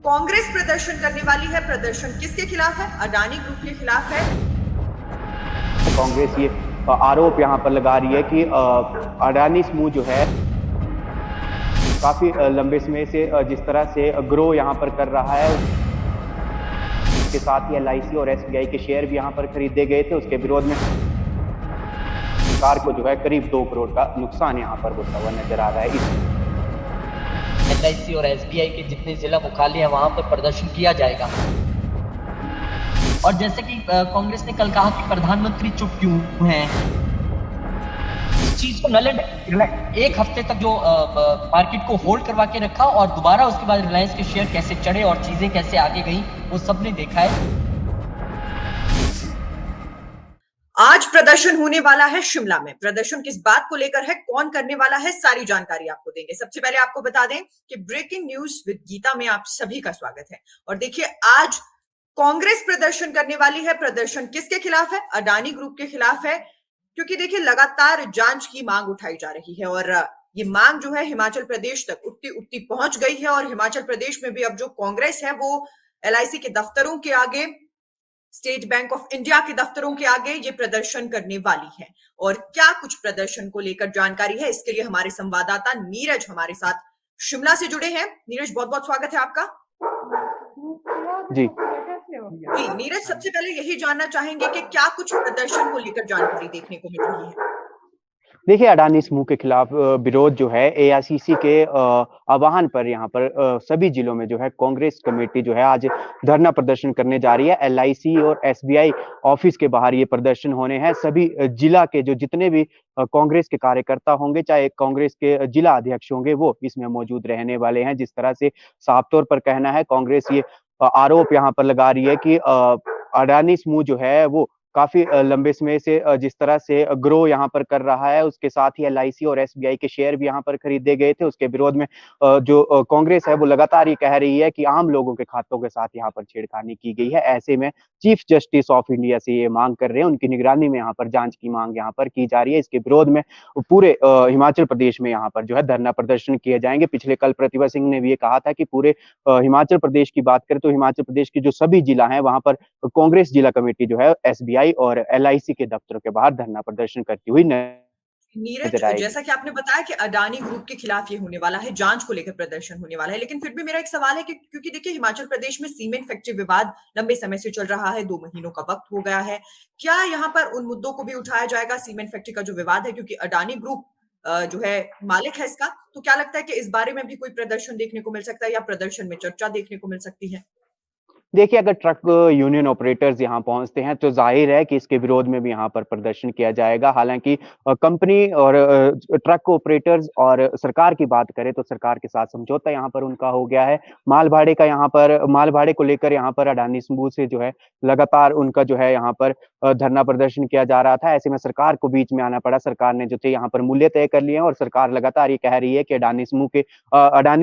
कांग्रेस प्रदर्शन करने वाली है। प्रदर्शन किसके खिलाफ है? अडानी ग्रुप के खिलाफ है। कांग्रेस ये आरोप यहाँ पर लगा रही है कि अडानी समूह जो है काफी लंबे समय से जिस तरह से ग्रो यहाँ पर कर रहा है, उसके साथ ही एलआईसी और एसबीआई के शेयर भी यहाँ पर खरीदे गए थे। उसके विरोध में सरकार को जो है करीब 2 करोड़ का नुकसान यहाँ पर होता हुआ नजर आ रहा है। एलआईसी और एसबीआई के जितने जिला मुख्यालय हैं वहां पर प्रदर्शन किया जाएगा। और जैसे कि कांग्रेस ने कल कहा कि प्रधानमंत्री चुप क्यों हैं, इस चीज को एक हफ्ते तक जो मार्केट को होल्ड करवा के रखा और दोबारा उसके बाद रिलायंस के शेयर कैसे चढ़े और चीजें कैसे आगे गई वो सबने देखा है। आज प्रदर्शन होने वाला है शिमला में। प्रदर्शन किस बात को लेकर है, कौन करने वाला है, सारी जानकारी आपको देंगे। सबसे पहले आपको बता दें कि ब्रेकिंग न्यूज विद गीता में आप सभी का स्वागत है। और देखिए, आज कांग्रेस प्रदर्शन करने वाली है। प्रदर्शन किसके खिलाफ है? अडानी ग्रुप के खिलाफ है। क्योंकि देखिए, लगातार जांच की मांग उठाई जा रही है और ये मांग जो है हिमाचल प्रदेश तक उठती उठती पहुंच गई है। और हिमाचल प्रदेश में भी अब जो कांग्रेस है वो एलआईसी के दफ्तरों के आगे, स्टेट बैंक ऑफ इंडिया के दफ्तरों के आगे ये प्रदर्शन करने वाली है। और क्या कुछ प्रदर्शन को लेकर जानकारी है, इसके लिए हमारे संवाददाता नीरज हमारे साथ शिमला से जुड़े हैं। नीरज, बहुत बहुत स्वागत है आपका। जी जी नीरज, सबसे पहले यही जानना चाहेंगे कि क्या कुछ प्रदर्शन को लेकर जानकारी देखने को मिल रही है। देखिए, अडानी समूह के खिलाफ विरोध जो है एआईसीसी के आह्वान पर यहाँ पर सभी जिलों में जो है कांग्रेस कमेटी जो है आज धरना प्रदर्शन करने जा रही है। एलआईसी और एसबीआई ऑफिस के बाहर ये प्रदर्शन होने हैं। सभी जिला के जो जितने भी कांग्रेस के कार्यकर्ता होंगे, चाहे कांग्रेस के जिला अध्यक्ष होंगे, वो इसमें मौजूद रहने वाले हैं। जिस तरह से साफ तौर पर कहना है, कांग्रेस ये आरोप यहाँ पर लगा रही है कि अडानी समूह जो है वो काफी लंबे समय से जिस तरह से ग्रो यहाँ पर कर रहा है, उसके साथ ही एलआईसी और एसबीआई के शेयर भी यहाँ पर खरीदे गए थे। उसके विरोध में जो कांग्रेस है वो लगातार ये कह रही है कि आम लोगों के खातों के साथ यहाँ पर छेड़खानी की गई है। ऐसे में चीफ जस्टिस ऑफ इंडिया से ये मांग कर रहे हैं, उनकी निगरानी में यहाँ पर जांच की मांग यहाँ पर की जा रही है। इसके विरोध में पूरे हिमाचल प्रदेश में यहाँ पर जो है धरना प्रदर्शन किए जाएंगे। पिछले कल प्रतिभा सिंह ने भी ये कहा था कि पूरे हिमाचल प्रदेश की बात करें तो हिमाचल प्रदेश के जो सभी जिला हैं वहां पर कांग्रेस जिला कमेटी जो है एसबीआई और एलआईसी के दफ्तरों के बाहर धरना प्रदर्शन करती हुई नीरज, नजर आएगी। जैसा कि आपने बताया कि अडानी ग्रुप के खिलाफ ये होने वाला है, जांच को लेकर प्रदर्शन होने वाला है, लेकिन फिर भी मेरा एक सवाल है कि क्योंकि देखिए, हिमाचल प्रदेश में सीमेंट फैक्ट्री विवाद लंबे समय से चल रहा है, 2 महीनों का वक्त हो गया है। क्या यहाँ पर उन मुद्दों को भी उठाया जाएगा, सीमेंट फैक्ट्री का जो विवाद है? क्योंकि अडानी ग्रुप जो है मालिक है इसका, तो क्या लगता है कि इस बारे में भी कोई प्रदर्शन देखने को मिल सकता है या प्रदर्शन में चर्चा देखने को मिल सकती है? देखिए, अगर ट्रक यूनियन ऑपरेटर्स यहाँ पहुंचते हैं तो जाहिर है कि इसके विरोध में भी यहाँ पर प्रदर्शन किया जाएगा। हालांकि कंपनी और ट्रक ऑपरेटर्स और सरकार की बात करें तो सरकार के साथ समझौता यहाँ पर उनका हो गया है। माल भाड़े का यहाँ पर माल भाड़े को लेकर यहाँ पर अडानी समूह से जो है लगातार उनका जो है यहाँ पर धरना प्रदर्शन किया जा रहा था। ऐसे में सरकार को बीच में आना पड़ा। सरकार ने जो थे यहाँ पर मूल्य तय कर लिए हैं और सरकार लगातार ये कह रही है कि अडानी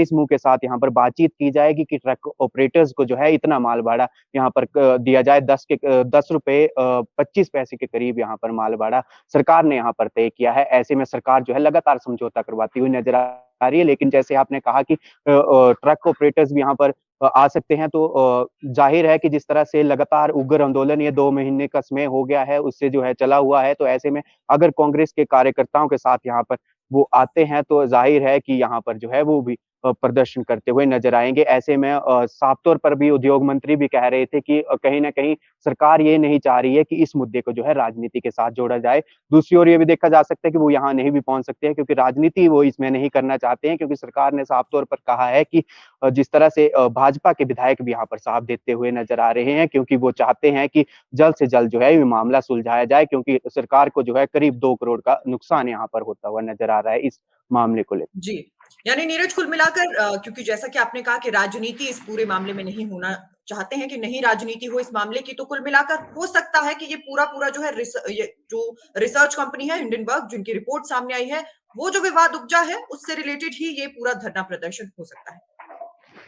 समूह के साथ यहाँ पर बातचीत की जाएगी कि ट्रक ऑपरेटर्स को जो है इतना माल भाड़ा यहाँ पर दिया जाए। 10 रुपए 25 पैसे के करीब यहाँ पर माल भाड़ा सरकार ने यहाँ पर तय किया है। ऐसे में सरकार जो है लगातार समझौता करवाती हुई नजर आ रही है। लेकिन जैसे आपने कहा कि ट्रक ऑपरेटर्स भी यहाँ पर आ सकते हैं, तो जाहिर है कि जिस तरह से लगातार उग्र आंदोलन ये 2 महीने का समय हो गया है, उससे जो है चला हुआ है, तो ऐसे में अगर कांग्रेस के कार्यकर्ताओं के साथ यहाँ पर वो आते हैं तो जाहिर है कि यहाँ पर जो है वो भी प्रदर्शन करते हुए नजर आएंगे। ऐसे में साफ तौर पर भी उद्योग मंत्री भी कह रहे थे कि कहीं ना कहीं सरकार ये नहीं चाह रही है कि इस मुद्दे को जो है राजनीति के साथ जोड़ा जाए। दूसरी ओर ये भी देखा जा सकता है कि वो यहाँ नहीं भी पहुंच सकते हैं, क्योंकि राजनीति वो इसमें नहीं करना चाहते हैं। क्योंकि सरकार ने साफ तौर पर कहा है कि जिस तरह से भाजपा के विधायक भी यहाँ पर साफ देते हुए नजर आ रहे हैं, क्योंकि वो चाहते हैं कि जल्द से जल्द जो है ये मामला सुलझाया जाए, क्योंकि सरकार को जो है करीब 2 करोड़ का नुकसान यहाँ पर होता हुआ नजर आ रहा है इस मामले को लेकर। जी, यानी नीरज, कुल मिलाकर क्योंकि जैसा कि आपने कहा कि राजनीति इस पूरे मामले में नहीं होना चाहते हैं, कि नहीं राजनीति हो इस मामले की, तो कुल मिलाकर हो सकता है कि ये पूरा जो है ये जो रिसर्च कंपनी है हिंडनबर्ग, जिनकी रिपोर्ट सामने आई है, वो जो विवाद उपजा है उससे रिलेटेड ही ये पूरा धरना प्रदर्शन हो सकता है।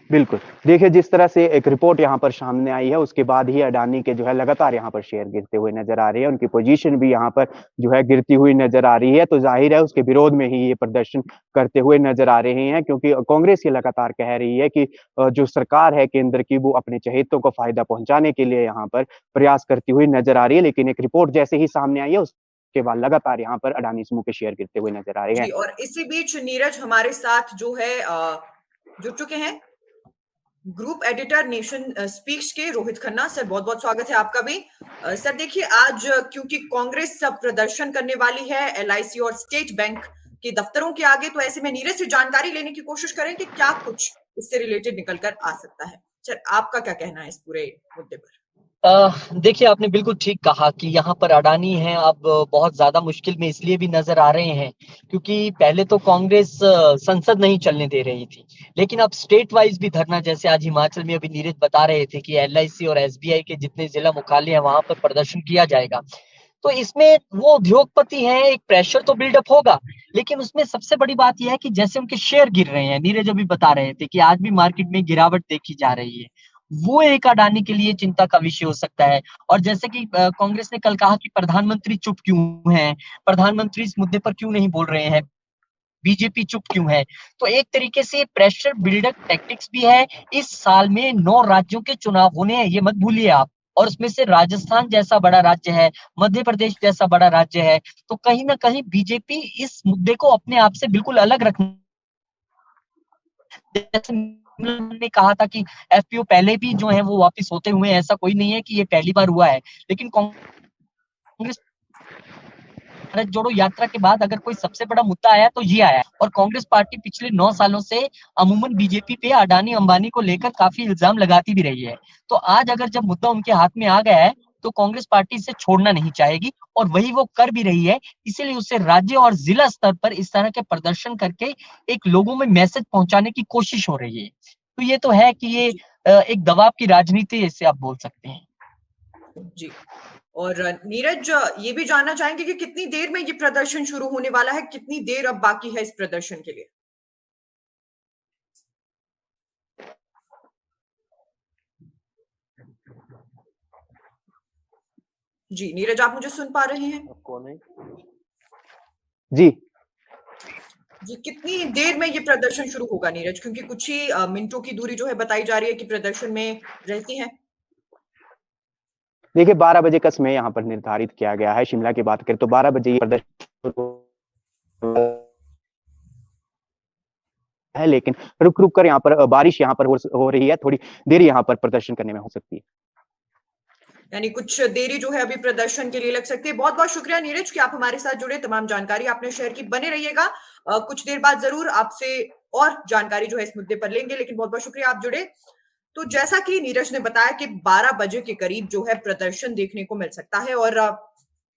बिल्कुल। देखिए, जिस तरह से एक रिपोर्ट यहाँ पर सामने आई है, उसके बाद ही अडानी के जो है लगातार यहाँ पर शेयर गिरते हुए नज़र आ रही है। उनकी पोज़ीशन भी यहाँ पर जो है गिरती हुई नज़र आ रही है, तो ज़ाहिर है उसके विरोध में ही ये प्रदर्शन करते हुए नज़र आ रहे हैं क्योंकि कांग्रेस ये लगातार कह रही है कि जो सरकार है केंद्र की वो अपने चहेतों को फ़ायदा पहुँचाने के लिए यहाँ पर प्रयास करती हुई नज़र आ रही है। लेकिन एक रिपोर्ट जैसे ही सामने आई है, उसके बाद लगातार यहाँ पर अडानी समूह के शेयर गिरते हुए नज़र आ रहे हैं। जी, और इसी बीच नीरज हमारे साथ जो है जुड़ चुके हैं ग्रुप एडिटर नेशन स्पीक्स के रोहित खन्ना। सर, बहुत बहुत स्वागत है आपका भी। सर देखिए, आज क्योंकि कांग्रेस सब प्रदर्शन करने वाली है एलआईसी और स्टेट बैंक के दफ्तरों के आगे, तो ऐसे में नीरज से जानकारी लेने की कोशिश करें कि क्या कुछ इससे रिलेटेड निकल कर आ सकता है। सर, आपका क्या कहना है इस पूरे मुद्दे पर? देखिए आपने बिल्कुल ठीक कहा कि यहाँ पर अडानी हैं अब बहुत ज़्यादा मुश्किल में इसलिए भी नज़र आ रहे हैं क्योंकि पहले तो कांग्रेस संसद नहीं चलने दे रही थी। लेकिन अब स्टेट वाइज़ भी धरना जैसे आज हिमाचल में अभी नीरज बता रहे थे कि एलआईसी और एसबीआई के जितने जिला मुख्यालय हैं वहाँ पर प्रदर्शन किया जाएगा। तो इसमें वो उद्योगपति हैं, एक प्रेशर तो बिल्डअप होगा, लेकिन उसमें सबसे बड़ी बात ये है कि जैसे उनके शेयर गिर रहे हैं, नीरज अभी बता रहे थे कि आज भी मार्केट में गिरावट देखी जा रही है। वो एक अडानी के लिए चिंता का विषय हो सकता है और जैसे कि कांग्रेस ने कल कहा कि प्रधानमंत्री चुप क्यों हैं? प्रधानमंत्री इस मुद्दे पर क्यों नहीं बोल रहे हैं? बीजेपी चुप क्यों है? तो एक तरीके से प्रेशर बिल्डअप टैक्टिक्स भी है। इस साल में 9 राज्यों के चुनाव होने हैं, ये मत भूलिए आप। और उसमें से राजस्थान जैसा बड़ा राज्य है, मध्य प्रदेश जैसा बड़ा राज्य है, तो कहीं न कहीं बीजेपी इस मुद्दे को अपने आप से बिल्कुल अलग रखना जैसे ने कहा था कि एफपीओ पहले भी जो है वो वापिस होते हुए हैं, ऐसा कोई नहीं है कि ये पहली बार हुआ है। लेकिन कांग्रेस भारत जोड़ो यात्रा के बाद अगर कोई सबसे बड़ा मुद्दा आया तो ये आया और कांग्रेस पार्टी पिछले 9 सालों से अमूमन बीजेपी पे अडानी अंबानी को लेकर काफी इल्जाम लगाती भी रही है। तो आज अगर जब मुद्दा उनके हाथ में आ गया है तो कांग्रेस पार्टी इसे छोड़ना नहीं चाहेगी और वही वो कर भी रही है। इसीलिए उसे राज्य और जिला स्तर पर इस तरह के प्रदर्शन करके एक लोगों में मैसेज पहुंचाने की कोशिश हो रही है। तो ये तो है कि ये एक दबाव की राजनीति इसे आप बोल सकते हैं। जी, और नीरज, ये भी जानना चाहेंगे कि कितनी देर में ये प्रदर्शन शुरू होने वाला है? कितनी देर अब बाकी है इस प्रदर्शन के लिए? जी, नीरज, आप मुझे सुन पा रहे हैं? कौन है? जी। जी, कितनी देर में ये प्रदर्शन शुरू होगा नीरज? क्योंकि कुछ ही मिनटों की दूरी जो है बताई जा रही है कि प्रदर्शन में रहती है। देखिए 12 बजे का समय यहाँ पर निर्धारित किया गया है। शिमला की बात करें तो 12 बजे ये प्रदर्शन है, लेकिन रुक-रुक कर यहाँ पर बारिश यहाँ पर हो रही है, थोड़ी देरी यहाँ पर प्रदर्शन करने में हो सकती है। यानी कुछ देरी जो है अभी प्रदर्शन के लिए लग सकती है। बहुत-बहुत शुक्रिया नीरज कि आप हमारे साथ जुड़े, तमाम जानकारी आपने शेयर की। बने रहिएगा, कुछ देर बाद ज़रूर आपसे और जानकारी जो है इस मुद्दे पर लेंगे, लेकिन बहुत-बहुत शुक्रिया आप जुड़े। तो जैसा कि नीरज ने बताया कि 12 बजे के करीब जो है प्रदर्शन देखने को मिल सकता है और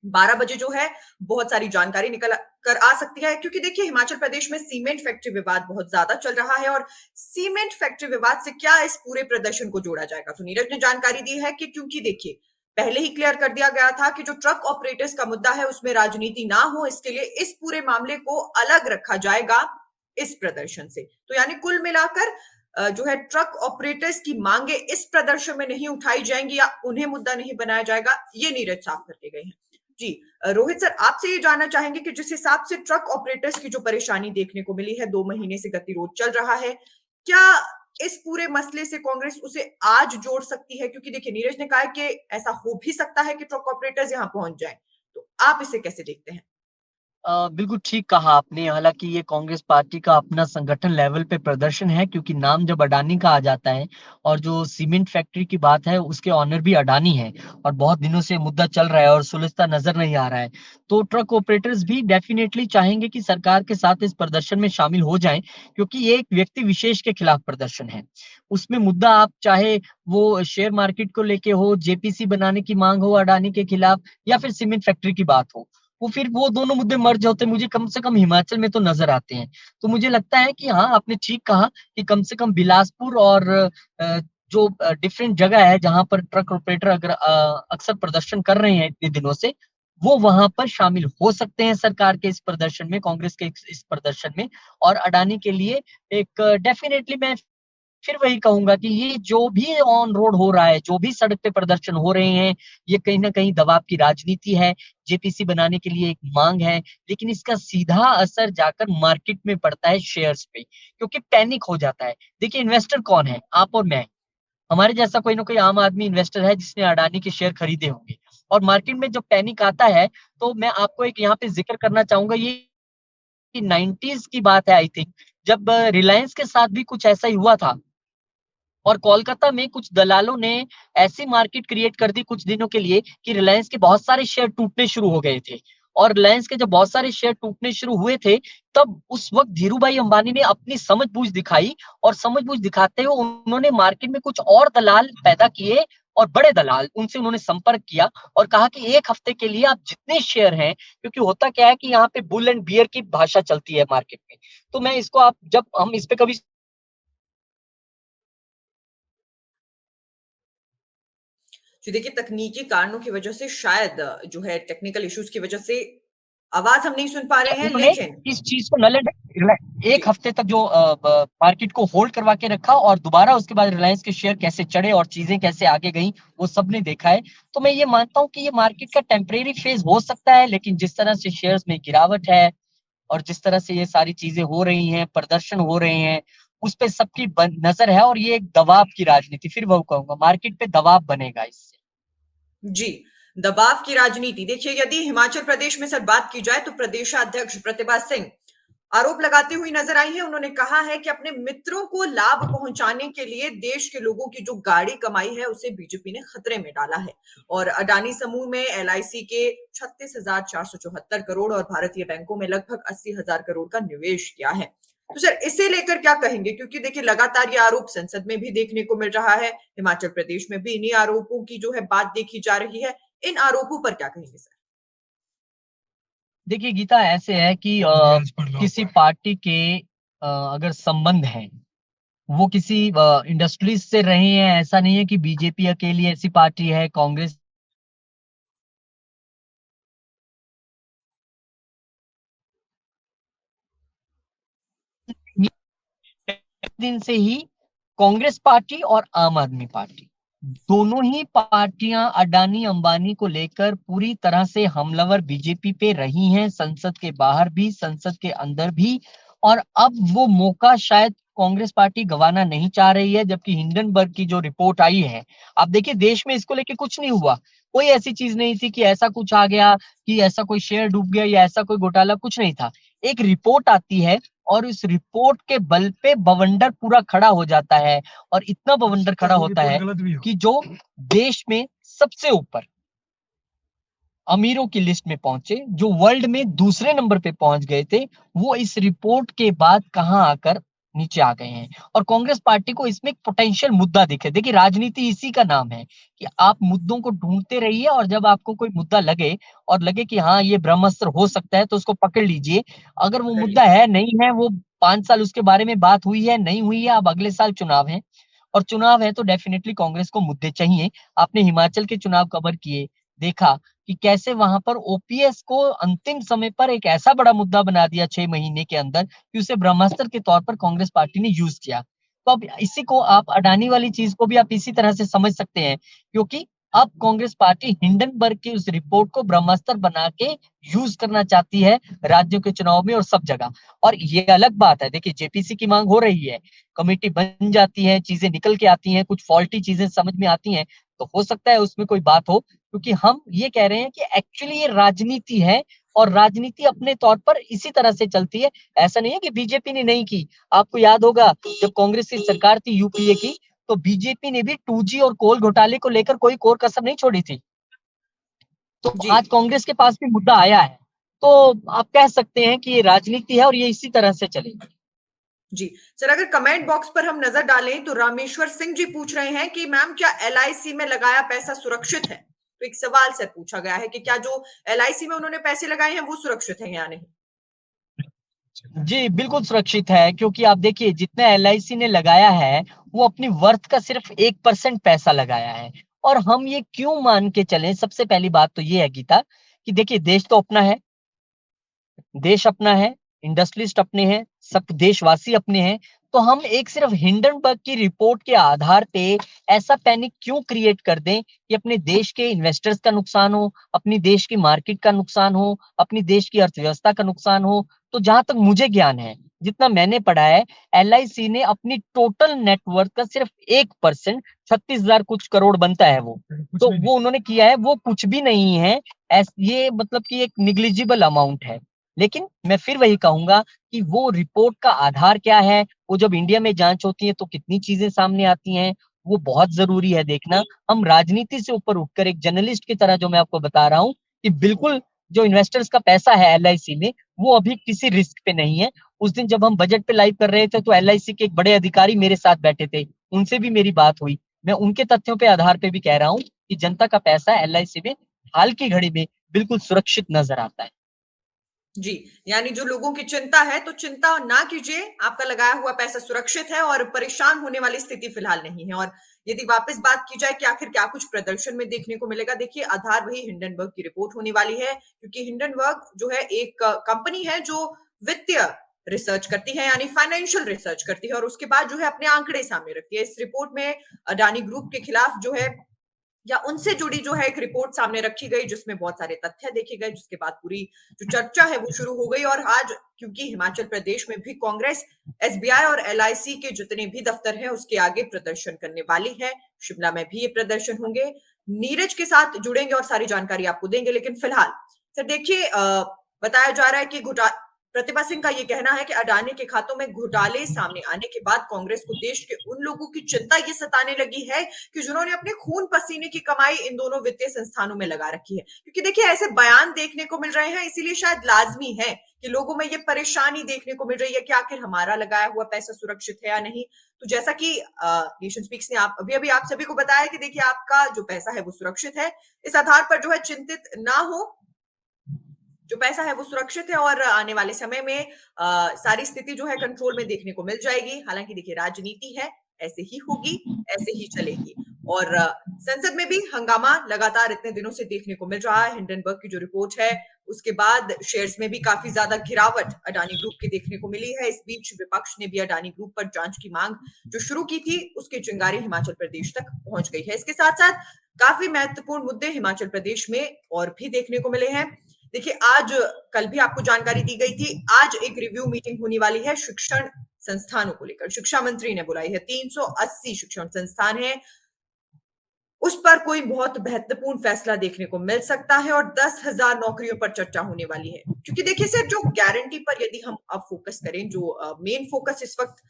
12 बजे जो है बहुत सारी जानकारी निकल कर आ सकती है, क्योंकि देखिए हिमाचल प्रदेश में सीमेंट फैक्ट्री विवाद बहुत ज्यादा चल रहा है और सीमेंट फैक्ट्री विवाद से क्या इस पूरे प्रदर्शन को जोड़ा जाएगा। तो नीरज ने जानकारी दी है कि क्योंकि देखिए पहले ही क्लियर कर दिया गया था कि जो ट्रक ऑपरेटर्स का मुद्दा है उसमें राजनीति ना हो, इसके लिए इस पूरे मामले को अलग रखा जाएगा इस प्रदर्शन से। तो यानी कुल मिलाकर जो है ट्रक ऑपरेटर्स की मांगे इस प्रदर्शन में नहीं उठाई जाएंगी या उन्हें मुद्दा नहीं बनाया जाएगा, ये नीरज साफ करके गए हैं। जी, रोहित सर, आपसे ये जानना चाहेंगे कि जिस हिसाब से ट्रक ऑपरेटर्स की जो परेशानी देखने को मिली है, 2 महीने से गतिरोध चल रहा है, क्या इस पूरे मसले से कांग्रेस उसे आज जोड़ सकती है? क्योंकि देखिए नीरज ने कहा है कि ऐसा हो भी सकता है कि ट्रक ऑपरेटर्स यहां पहुंच जाएं। तो आप इसे कैसे देखते हैं? बिल्कुल ठीक कहा आपने। हालाँकि ये कांग्रेस पार्टी का अपना संगठन लेवल पे प्रदर्शन है क्योंकि नाम जब अडानी का आ जाता है और जो सीमेंट फैक्ट्री की बात है उसके ओनर भी अडानी हैं और बहुत दिनों से मुद्दा चल रहा है और सुलझता नज़र नहीं आ रहा है। तो ट्रक ऑपरेटर्स भी डेफ़िनेटली चाहेंगे कि सरकार के साथ इस प्रदर्शन में शामिल हो जाएँ क्योंकि ये एक व्यक्ति विशेष के खिलाफ प्रदर्शन है। उसमें मुद्दा आप चाहे वो शेयर मार्केट को लेके हो, जेपीसी बनाने की माँग हो अडानी के खिलाफ या फिर सीमेंट फैक्ट्री की बात हो। वो फिर वो दोनों मुद्दे मर्ज होते मुझे कम से कम हिमाचल में तो नज़र आते हैं। तो मुझे लगता है कि हाँ, आपने ठीक कहा कि कम से कम बिलासपुर और जो डिफरेंट जगह है जहाँ पर ट्रक ऑपरेटर अगर अक्सर प्रदर्शन कर रहे हैं इतने दिनों से, वो वहाँ पर शामिल हो सकते हैं सरकार के इस प्रदर्शन में, कांग्रेस के इस प्रदर्शन में और अडानी के लिए एक डेफिनिटली मैं फिर वही कहूंगा कि ये जो भी ऑन रोड हो रहा है, जो भी सड़क पे प्रदर्शन हो रहे हैं, ये कहीं ना कहीं दबाव की राजनीति है, जेपीसी बनाने के लिए एक मांग है, लेकिन इसका सीधा असर जाकर मार्केट में पड़ता है शेयर्स पे, क्योंकि पैनिक हो जाता है। देखिए इन्वेस्टर कौन है, आप और मैं, हमारे जैसा कोई ना कोई आम आदमी इन्वेस्टर है जिसने अडानी के शेयर खरीदे होंगे, और मार्केट में जब पैनिक आता है तो मैं आपको एक यहाँ पे जिक्र करना चाहूंगा, ये 90s की बात है आई थिंक, जब रिलायंस के साथ भी कुछ ऐसा ही हुआ था, और कोलकाता में कुछ दलालों ने ऐसी मार्केट क्रिएट कर दी कुछ दिनों के लिए कि रिलायंस के बहुत सारे शेयर टूटने शुरू हो गए थे। और रिलायंस के जब बहुत सारे शेयर टूटने शुरू हुए थे, तब उस वक्त धीरूभाई अंबानी ने अपनी समझबूझ दिखाई, और समझबूझ दिखाते हुए उन्होंने मार्केट में कुछ और दलाल पैदा किए, और बड़े दलाल, उनसे उन्होंने संपर्क किया और कहा कि एक हफ्ते के लिए आप जितने शेयर हैं, क्योंकि होता क्या है कि यहाँ पे बुल एंड बियर की भाषा चलती है मार्केट में, तो मैं इसको, आप जब हम इस पे कभी जी देखिए, तकनीकी कारणों की वजह से शायद जो है टेक्निकल इश्यूज की वजह से आवाज हम नहीं सुन पा रहे हैं, उन्होंने लेकिन इस चीज को नल जी एक हफ्ते तक जो मार्केट को होल्ड करवा के रखा, और दोबारा उसके बाद रिलायंस के शेयर कैसे चढ़े और चीजें कैसे आगे गई, वो सबने देखा है। तो मैं ये मानता हूँ कि ये मार्केट का टेम्परेरी फेज हो सकता है, लेकिन जिस तरह से शेयर्स में गिरावट है, और जिस तरह से ये सारी चीजें हो रही हैं, प्रदर्शन हो रहे हैं, उस पे सबकी नजर है, और ये एक दबाव की राजनीति, फिर वो कहूंगा मार्केट पे दबाव बनेगा इससे। जी, दबाव की राजनीति। देखिए, यदि हिमाचल प्रदेश में सर बात की जाए तो प्रदेशाध्यक्ष प्रतिभा सिंह आरोप लगाती हुई नजर आई है। उन्होंने कहा है कि अपने मित्रों को लाभ पहुंचाने के लिए देश के लोगों की जो गाड़ी कमाई है उसे बीजेपी ने खतरे में डाला है, और अडानी समूह में एलआईसी के 36,474 करोड़ और भारतीय बैंकों में लगभग 80,000 करोड़ का निवेश किया है। तो सर इसे लेकर क्या कहेंगे, क्योंकि देखिए लगातार ये आरोप संसद में भी देखने को मिल रहा है, हिमाचल प्रदेश में भी इन्हीं आरोपों की जो है बात देखी जा रही है। इन आरोपों पर क्या कहेंगे सर? देखिए गीता, ऐसे है कि किसी पार्टी के अगर संबंध हैं, वो किसी इंडस्ट्रीज से रहे हैं, ऐसा नहीं है कि बीजेपी अकेली ऐसी पार्टी है, कांग्रेस दिन से ही कांग्रेस पार्टी और आम आदमी पार्टी, दोनों ही पार्टियां अडानी अंबानी को लेकर पूरी तरह से हमलावर बीजेपी पे रही हैं, संसद के बाहर भी, संसद के अंदर भी। और अब वो मौका शायद कांग्रेस पार्टी गंवाना नहीं चाह रही है, जबकि हिंडनबर्ग की जो रिपोर्ट आई है, आप देखिए देश में इसको लेके कुछ नहीं हुआ, कोई ऐसी चीज नहीं थी कि ऐसा कुछ आ गया, कि ऐसा कोई शेयर डूब गया या ऐसा कोई घोटाला, कुछ नहीं था। एक रिपोर्ट आती है, और उस रिपोर्ट के बल पे बवंडर पूरा खड़ा हो जाता है, और इतना बवंडर खड़ा होता है कि जो देश में सबसे ऊपर अमीरों की लिस्ट में पहुंचे, जो वर्ल्ड में दूसरे नंबर पे पहुंच गए थे, वो इस रिपोर्ट के बाद कहां आकर नीचे आ गए हैं। और कांग्रेस पार्टी को इसमें एक पोटेंशियल मुद्दा दिखे। देखिए राजनीति इसी का नाम है कि आप मुद्दों को ढूंढते रहिए, और जब आपको कोई मुद्दा लगे और लगे कि हाँ ये ब्रह्मास्त्र हो सकता है, तो उसको पकड़ लीजिए। अगर वो मुद्दा है नहीं है, वो 5 साल उसके बारे में बात हुई है नहीं हुई है, अब अगले साल चुनाव है, और चुनाव है तो डेफिनेटली कांग्रेस को मुद्दे चाहिए। आपने हिमाचल के चुनाव कवर किए, देखा कि कैसे वहां पर ओपीएस को अंतिम समय पर एक ऐसा बड़ा मुद्दा बना दिया 6 महीने के अंदर, कि उसे ब्रह्मास्त्र के तौर पर कांग्रेस पार्टी ने यूज किया। तो अब इसी को आप अडानी वाली चीज को भी आप इसी तरह से समझ सकते हैं, क्योंकि अब कांग्रेस पार्टी हिंडनबर्ग की उस रिपोर्ट को ब्रह्मास्त्र बना के यूज करना चाहती है राज्यों के चुनाव में और सब जगह। और ये अलग बात है, देखिए जेपीसी की मांग हो रही है, कमेटी बन जाती है, चीजें निकल के आती हैं, कुछ फॉल्टी चीजें समझ में आती हैं, तो हो सकता है उसमें कोई बात हो, क्योंकि हम ये कह रहे हैं कि एक्चुअली ये राजनीति है, और राजनीति अपने तौर पर इसी तरह से चलती है। ऐसा नहीं है कि बीजेपी ने नहीं की। आपको याद होगा जब कांग्रेस की सरकार थी यूपीए की, तो बीजेपी ने भी 2G और कोल घोटाले को लेकर कोई कोर कसर नहीं छोड़ी थी। तो जी आज कांग्रेस के पास भी मुद्दा आया है, तो आप कह सकते हैं कि ये राजनीति है और ये इसी तरह से चलेगी। जी सर, अगर कमेंट बॉक्स पर हम नजर डालें तो रामेश्वर सिंह जी पूछ रहे हैं कि मैम क्या एलआईसी में लगाया पैसा सुरक्षित है? तो एक सवाल सर पूछा गया है कि क्या जो एलआईसी में उन्होंने पैसे लगाए हैं वो सुरक्षित है या नहीं? जी, बिल्कुल सुरक्षित है, क्योंकि आप देखिए जितना एलआईसी ने लगाया है, वो अपनी वर्थ का सिर्फ 1% पैसा लगाया है। और हम ये क्यों मान के चलें, सबसे पहली बात तो ये है गीता, कि देखिए देश तो अपना है, देश अपना है, इंडस्ट्रियलिस्ट अपने हैं, सब देशवासी अपने हैं। तो हम एक सिर्फ हिंडनबर्ग की रिपोर्ट के आधार पे ऐसा पैनिक क्यों क्रिएट कर दें कि अपने देश के इन्वेस्टर्स का नुकसान हो, अपनी देश की मार्केट का नुकसान हो, अपनी देश की अर्थव्यवस्था का नुकसान हो। तो जहां तक मुझे ज्ञान है, जितना मैंने पढ़ा है, एलआईसी ने अपनी टोटल नेटवर्थ का सिर्फ 1%, 36,000 कुछ करोड़ बनता है वो, तो वो उन्होंने किया है, वो कुछ भी नहीं है। ये मतलब कि एक निग्लिजिबल अमाउंट है। लेकिन मैं फिर वही कहूंगा कि वो रिपोर्ट का आधार क्या है, वो जब इंडिया में जांच होती है तो कितनी चीजें सामने आती हैं, वो बहुत जरूरी है देखना। हम राजनीति से ऊपर उठकर एक जर्नलिस्ट की तरह जो मैं आपको बता रहा हूँ कि बिल्कुल जो इन्वेस्टर्स का पैसा है एलआईसी में, वो अभी किसी रिस्क पे नहीं है। उस दिन जब हम बजट पे लाइव कर रहे थे तो एलआईसी के एक बड़े अधिकारी मेरे साथ बैठे थे, उनसे भी मेरी बात हुई। मैं उनके तथ्यों पे आधार पे भी कह रहा हूँ कि जनता का पैसा एलआईसी में हाल की घड़ी में बिल्कुल सुरक्षित नजर आता है। जी, यानी जो लोगों की चिंता है, तो चिंता ना कीजिए, आपका लगाया हुआ पैसा सुरक्षित है और परेशान होने वाली स्थिति फिलहाल नहीं है। और यदि वापस बात की जाए कि आखिर क्या कुछ प्रदर्शन में देखने को मिलेगा, देखिए आधार वही हिंडनबर्ग की रिपोर्ट होने वाली है, क्योंकि हिंडनबर्ग जो है एक कंपनी है जो वित्तीय रिसर्च करती है, यानी फाइनेंशियल रिसर्च करती है और उसके बाद जो है अपने आंकड़े सामने रखती है। इस रिपोर्ट में अडानी ग्रुप के खिलाफ जो है या उनसे जुड़ी जो है एक रिपोर्ट सामने रखी गई, जिसमें बहुत सारे तथ्य देखे गए, जिसके बाद पूरी जो चर्चा है वो शुरू हो गई। और आज क्योंकि हिमाचल प्रदेश में भी कांग्रेस एसबीआई और एलआईसी के जितने भी दफ्तर हैं उसके आगे प्रदर्शन करने वाली है। शिमला में भी ये प्रदर्शन होंगे। नीरज के साथ जुड़ेंगे और सारी जानकारी आपको देंगे, लेकिन फिलहाल सर देखिए, बताया जा रहा है कि प्रतिभा सिंह का ये कहना है कि अडानी के खातों में घोटाले सामने आने के बाद कांग्रेस को देश के उन लोगों की चिंता ये सताने लगी है कि जिन्होंने अपने खून पसीने की कमाई इन दोनों वित्तीय संस्थानों में लगा रखी है। क्योंकि देखिए ऐसे बयान देखने को मिल रहे हैं, इसीलिए शायद लाजमी है कि लोगों में ये परेशानी देखने को मिल रही है कि आखिर हमारा लगाया हुआ पैसा सुरक्षित है या नहीं। तो जैसा कि नेशन स्पीक्स ने आप अभी अभी आप सभी को बताया कि देखिए आपका जो पैसा है वो सुरक्षित है, इस आधार पर जो है चिंतित ना हो, जो पैसा है वो सुरक्षित है और आने वाले समय में सारी स्थिति जो है कंट्रोल में देखने को मिल जाएगी। हालांकि देखिए राजनीति है, ऐसे ही होगी, ऐसे ही चलेगी। और संसद में भी हंगामा लगातार इतने दिनों से देखने को मिल रहा है। हिंडनबर्ग की जो रिपोर्ट है उसके बाद शेयर्स में भी काफी ज्यादा गिरावट अडानी ग्रुप की देखने को मिली है। इस बीच विपक्ष ने भी अडानी ग्रुप पर जांच की मांग जो शुरू की थी उसकी चिंगारी हिमाचल प्रदेश तक पहुंच गई है। इसके साथ साथ काफी महत्वपूर्ण मुद्दे हिमाचल प्रदेश में और भी देखने को मिले हैं। देखिए आज, कल भी आपको जानकारी दी गई थी, आज एक रिव्यू मीटिंग होने वाली है शिक्षण संस्थानों को लेकर। शिक्षा मंत्री ने बुलाई है, 380 शिक्षण संस्थान है, उस पर कोई बहुत महत्वपूर्ण फैसला देखने को मिल सकता है और 10,000 नौकरियों पर चर्चा होने वाली है। क्योंकि देखिए सर, जो गारंटी पर यदि हम अब फोकस करें, जो मेन फोकस इस वक्त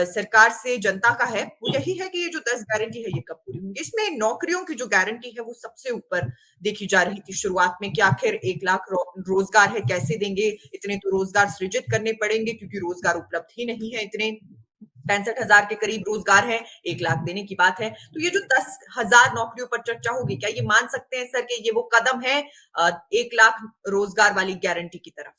सरकार से जनता का है, वो यही है कि ये जो 10 गारंटी है ये कब पूरी होंगी। इसमें नौकरियों की जो गारंटी है वो सबसे ऊपर देखी जा रही थी शुरुआत में कि आखिर 1 लाख रोजगार है, कैसे देंगे, इतने तो रोजगार सृजित करने पड़ेंगे क्योंकि रोजगार उपलब्ध ही नहीं है। इतने 65,000 के करीब रोजगार है, 1 लाख देने की बात है। तो ये जो 10,000 नौकरियों पर चर्चा होगी, क्या ये मान सकते हैं सर कि ये वो कदम है 1 लाख रोजगार वाली गारंटी की तरफ?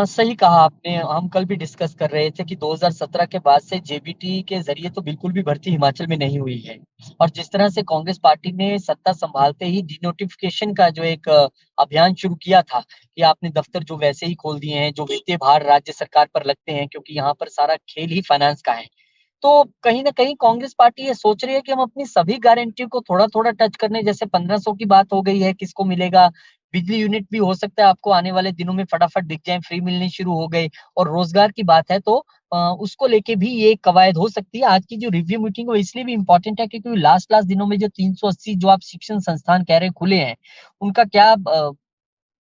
सही कहा आपने। हम कल भी डिस्कस कर रहे थे कि 2017 के बाद से जेबीटी के जरिए तो बिल्कुल भी भर्ती हिमाचल में नहीं हुई है। और जिस तरह से कांग्रेस पार्टी ने सत्ता संभालते ही डिनोटिफिकेशन का जो एक अभियान शुरू किया था कि आपने दफ्तर जो वैसे ही खोल दिए हैं, जो वित्तीय भार राज्य सरकार पर लगते हैं, क्योंकि यहाँ पर सारा खेल ही फाइनेंस का है। तो कहीं न कहीं कांग्रेस पार्टी ये सोच रही है कि हम अपनी सभी गारंटी को थोड़ा-थोड़ा टच करने, जैसे 1500 की बात हो गई है, किसको मिलेगा? बिजली यूनिट भी हो सकता है आपको आने वाले दिनों में फटाफट दिख जाए, फ्री मिलने शुरू हो गए। और रोजगार की बात है तो उसको लेके भी ये कवायद हो सकती है। आज की जो रिव्यू मीटिंग वो इसलिए भी इम्पोर्टेंट है क्योंकि लास्ट दिनों में जो 380 जो आप शिक्षण संस्थान कह रहे हैं खुले हैं, उनका क्या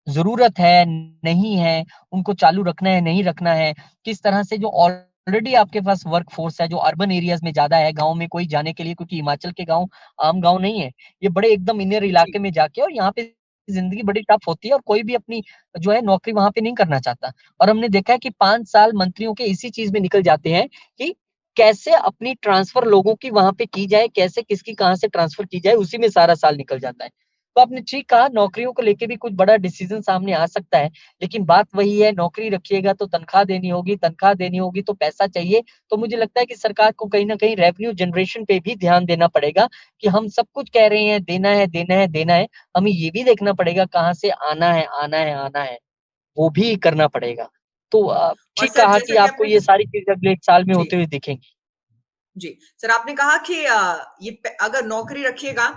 ज़रूरत है, नहीं है, उनको चालू रखना है, नहीं रखना है, किस तरह से जो ऑलरेडी आपके पास वर्क फ़ोर्स है, जो अर्बन एरियाज़ में ज़्यादा है, गाँव में कोई जाने के लिए, क्योंकि हिमाचल के गाँव आम गाँव नहीं है। ये बड़े एकदम इनर जी। इलाके में जाके, और यहाँ पे ज़िंदगी बड़ी टफ होती है और कोई भी अपनी जो है नौकरी वहाँ पे नहीं करना चाहता। और हमने देखा है कि 5 साल मंत्रियों के इसी चीज़ में निकल जाते हैं कि कैसे अपनी ट्रांसफ़र लोगों की वहाँ पे की जाए, कैसे किसकी कहाँ से ट्रांसफ़र की जाए, उसी में सारा साल निकल जाता है। तो आपने ठीक कहा, नौकरियों को लेके भी कुछ बड़ा डिसीजन सामने आ सकता है, लेकिन बात वही है, नौकरी रखिएगा तो तनख्वाह देनी होगी तो पैसा चाहिए। तो मुझे लगता है कि सरकार को कहीं न कहीं रेवेन्यू जनरेशन पे भी ध्यान देना पड़ेगा कि हम सब कुछ कह रहे हैं, देना है, देना है, देना है। हमें ये भी देखना पड़ेगा कहाँ से आना है, आना है, आना है। वो भी करना पड़ेगा। तो और ठीक सर कहा कि जैसा कि आपको आपने ये सारी चीज़ें अगले 1 साल में जी, होते हुए दिखेंगी। जी। सर आपने कहा कि अगर नौकरी रखिएगा,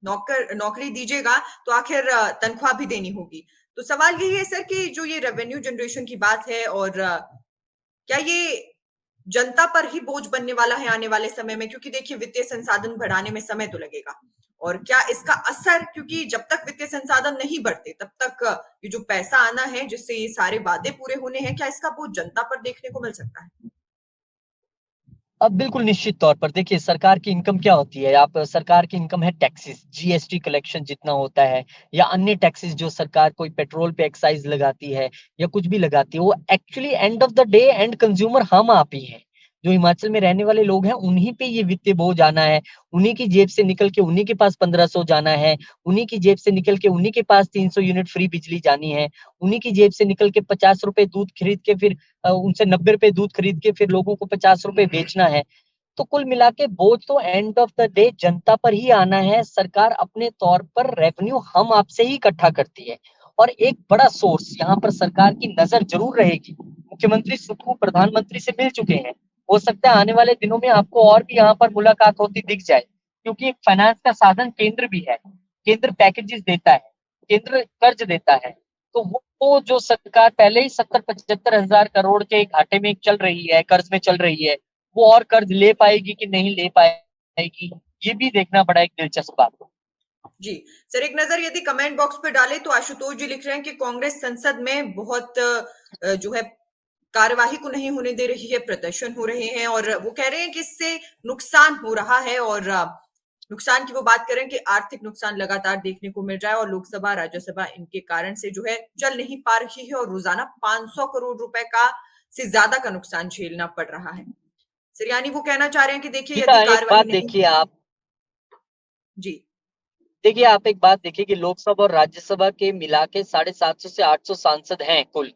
नौकरी दीजिएगा तो आखिर तनख्वाह भी देनी होगी। तो सवाल यही है सर कि जो ये रेवेन्यू जनरेशन की बात है और क्या ये जनता पर ही बोझ बनने वाला है आने वाले समय में? क्योंकि देखिए वित्तीय संसाधन बढ़ाने में समय तो लगेगा। और क्या इसका असर, क्योंकि जब तक वित्तीय संसाधन नहीं बढ़ते तब तक ये जो पैसा आना है जिससे ये सारे वादे पूरे होने हैं, क्या इसका बोझ जनता पर देखने को मिल सकता है? अब बिल्कुल निश्चित तौर पर देखिए सरकार की इनकम क्या होती है? आप सरकार की इनकम है टैक्सेस, जीएसटी कलेक्शन जितना होता है या अन्य टैक्सेस जो सरकार कोई पेट्रोल पे एक्साइज़ लगाती है या कुछ भी लगाती है, वो actually end of the day and consumer हम आप ही हैं। जो हिमाचल में रहने वाले लोग हैं, उन्हीं पे ये वित्तीय बोझ आना है, उन्हीं की जेब से निकल के उन्हीं के पास 1500 जाना है, उन्हीं की जेब से निकल के उन्हीं के पास 300 यूनिट फ्री बिजली जानी है, उन्हीं की जेब से निकल के ₹50 दूध खरीद के फिर उनसे ₹90 दूध खरीद के फिर लोगों को ₹50 बेचना है। तो कुल मिला के बोझ तो एंड ऑफ द डे जनता पर ही आना है। सरकार अपने तौर पर रेवेन्यू हम आपसे ही इकट्ठा करती है और एक बड़ा सोर्स यहाँ पर सरकार की नज़र ज़रूर रहेगी। मुख्यमंत्री सुक्खू प्रधानमंत्री से मिल चुके हैं। हो सकता है आने वाले दिनों में आपको और भी यहाँ पर मुलाकात होती दिख जाए क्योंकि एक फाइनेंस का साधन केंद्र भी है। केंद्र पैकेजेस देता है, केंद्र कर्ज देता है। तो वो जो सरकार पहले ही 70-75 हज़ार करोड़ के घाटे में चल रही है, कर्ज में चल रही है, वो और कर्ज ले पाएगी कि नहीं ले पाएगी, ये भी देखना बड़ा एक दिलचस्प बात है। जी। सर एक नज़र यदि कमेंट बॉक्स पे डालें तो आशुतोष जी लिख रहे हैं कि कांग्रेस संसद में बहुत जो है कार्यवाही को नहीं होने दे रही है, प्रदर्शन हो रहे हैं और वो कह रहे हैं कि इससे नुकसान हो रहा है और नुकसान की वो बात करें कि आर्थिक नुकसान लगातार देखने को मिल रहा है और लोकसभा, राज्यसभा इनके कारण से जो है चल नहीं पा रही है और रोज़ाना 500 करोड़ रुपए का से ज़्यादा का नुकसान झेलना पड़ रहा है। सर यानी वो कहना चाह रहे हैं कि देखिए यदि एक कार्यवाही बात नहीं देखिए आप जी, देखिए आप एक बात देखिए कि लोकसभा और राज्यसभा के मिला के 750 से 800 सांसद हैं कुल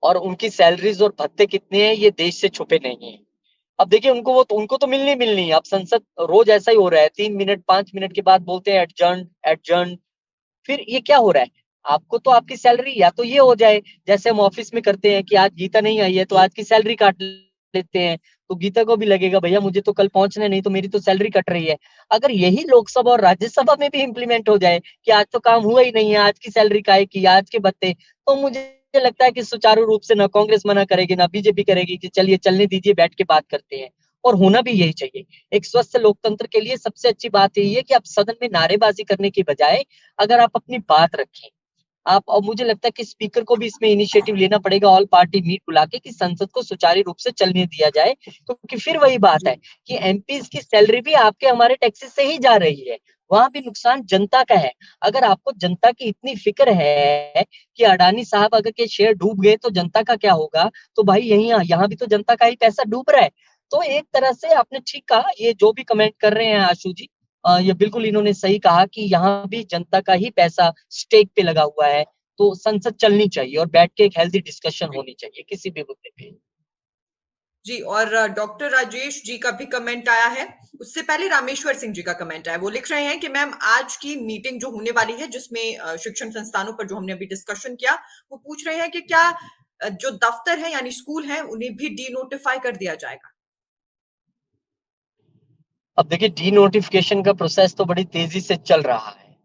और उनकी सैलरीज और भत्ते कितने हैं ये देश से छुपे नहीं हैं। अब देखिए उनको तो मिलनी मिलनी है। अब संसद रोज ऐसा ही हो रहा है 3 मिनट 5 मिनट के बाद बोलते हैं एडजर्न एडजर्न फिर ये क्या हो रहा है? आपको तो आपकी सैलरी या तो ये हो जाए, जैसे हम ऑफिस में करते हैं कि आज गीता नहीं आई है, तो आज की सैलरी काट लेते हैं। तो गीता को भी लगेगा भैया मुझे तो कल पहुँचना है, नहीं तो मेरी तो सैलरी कट रही है। अगर यही लोकसभा और राज्यसभा में भी इम्प्लीमेंट हो जाए कि आज तो काम हुआ ही नहीं है, आज की सैलरी काहे की, आज के भत्ते, तो मुझे लगता है कि सुचारू रूप से ना कांग्रेस मना करेगी, ना बीजेपी करेगी कि चलिए चलने दीजिए, बैठ के बात करते हैं। और होना भी यही चाहिए। एक स्वस्थ लोकतंत्र के लिए सबसे अच्छी बात यही है कि आप सदन में नारेबाजी करने की बजाय अगर आप अपनी बात रखें, आप और मुझे लगता है कि स्पीकर को भी इसमें इनिशिएटिव लेना पड़ेगा ऑल पार्टी मीट बुला के कि संसद को सुचारू रूप से चलने दिया जाए क्योंकि फिर वही बात जी, है कि एमपीज़ की सैलरी भी आपके हमारे टैक्सेस से ही जा रही है। वहाँ भी नुकसान जनता का है। अगर आपको जनता की इतनी फ़िक्र है कि अडानी साहब अगर के शेयर डूब गए तो जनता का क्या होगा? तो भाई यहाँ भी तो जनता का ही पैसा डूब रहा है। तो एक तरह से आपने ठीक कहा, ये जो भी कमेंट कर रहे हैं आशु जी ये बिल्कुल इन्होंने सही कहा कि यहाँ भी जनता का ही पैसा स्टेक पे लगा हुआ है, तो संसद चलनी चाहिए और बैठ के एक हेल्दी डिस्कशन जी। होनी चाहिए किसी भी मुद्दे पे। जी और डॉक्टर राजेश जी का भी कमेंट आया है। उससे पहले रामेश्वर सिंह जी का कमेंट आया। वो लिख रहे हैं कि मैम आज की मीटिंग जो होने वाली है जिसमें शिक्षण संस्थानों पर जो हमने अभी डिस्कशन किया, वो पूछ रहे हैं कि क्या जो दफ्तर है यानी स्कूल है उन्हें भी डी नोटिफाई कर दिया जाएगा? अब देखिए डी-नोटिफिकेशन का प्रोसेस तो बड़ी तेज़ी से चल रहा है।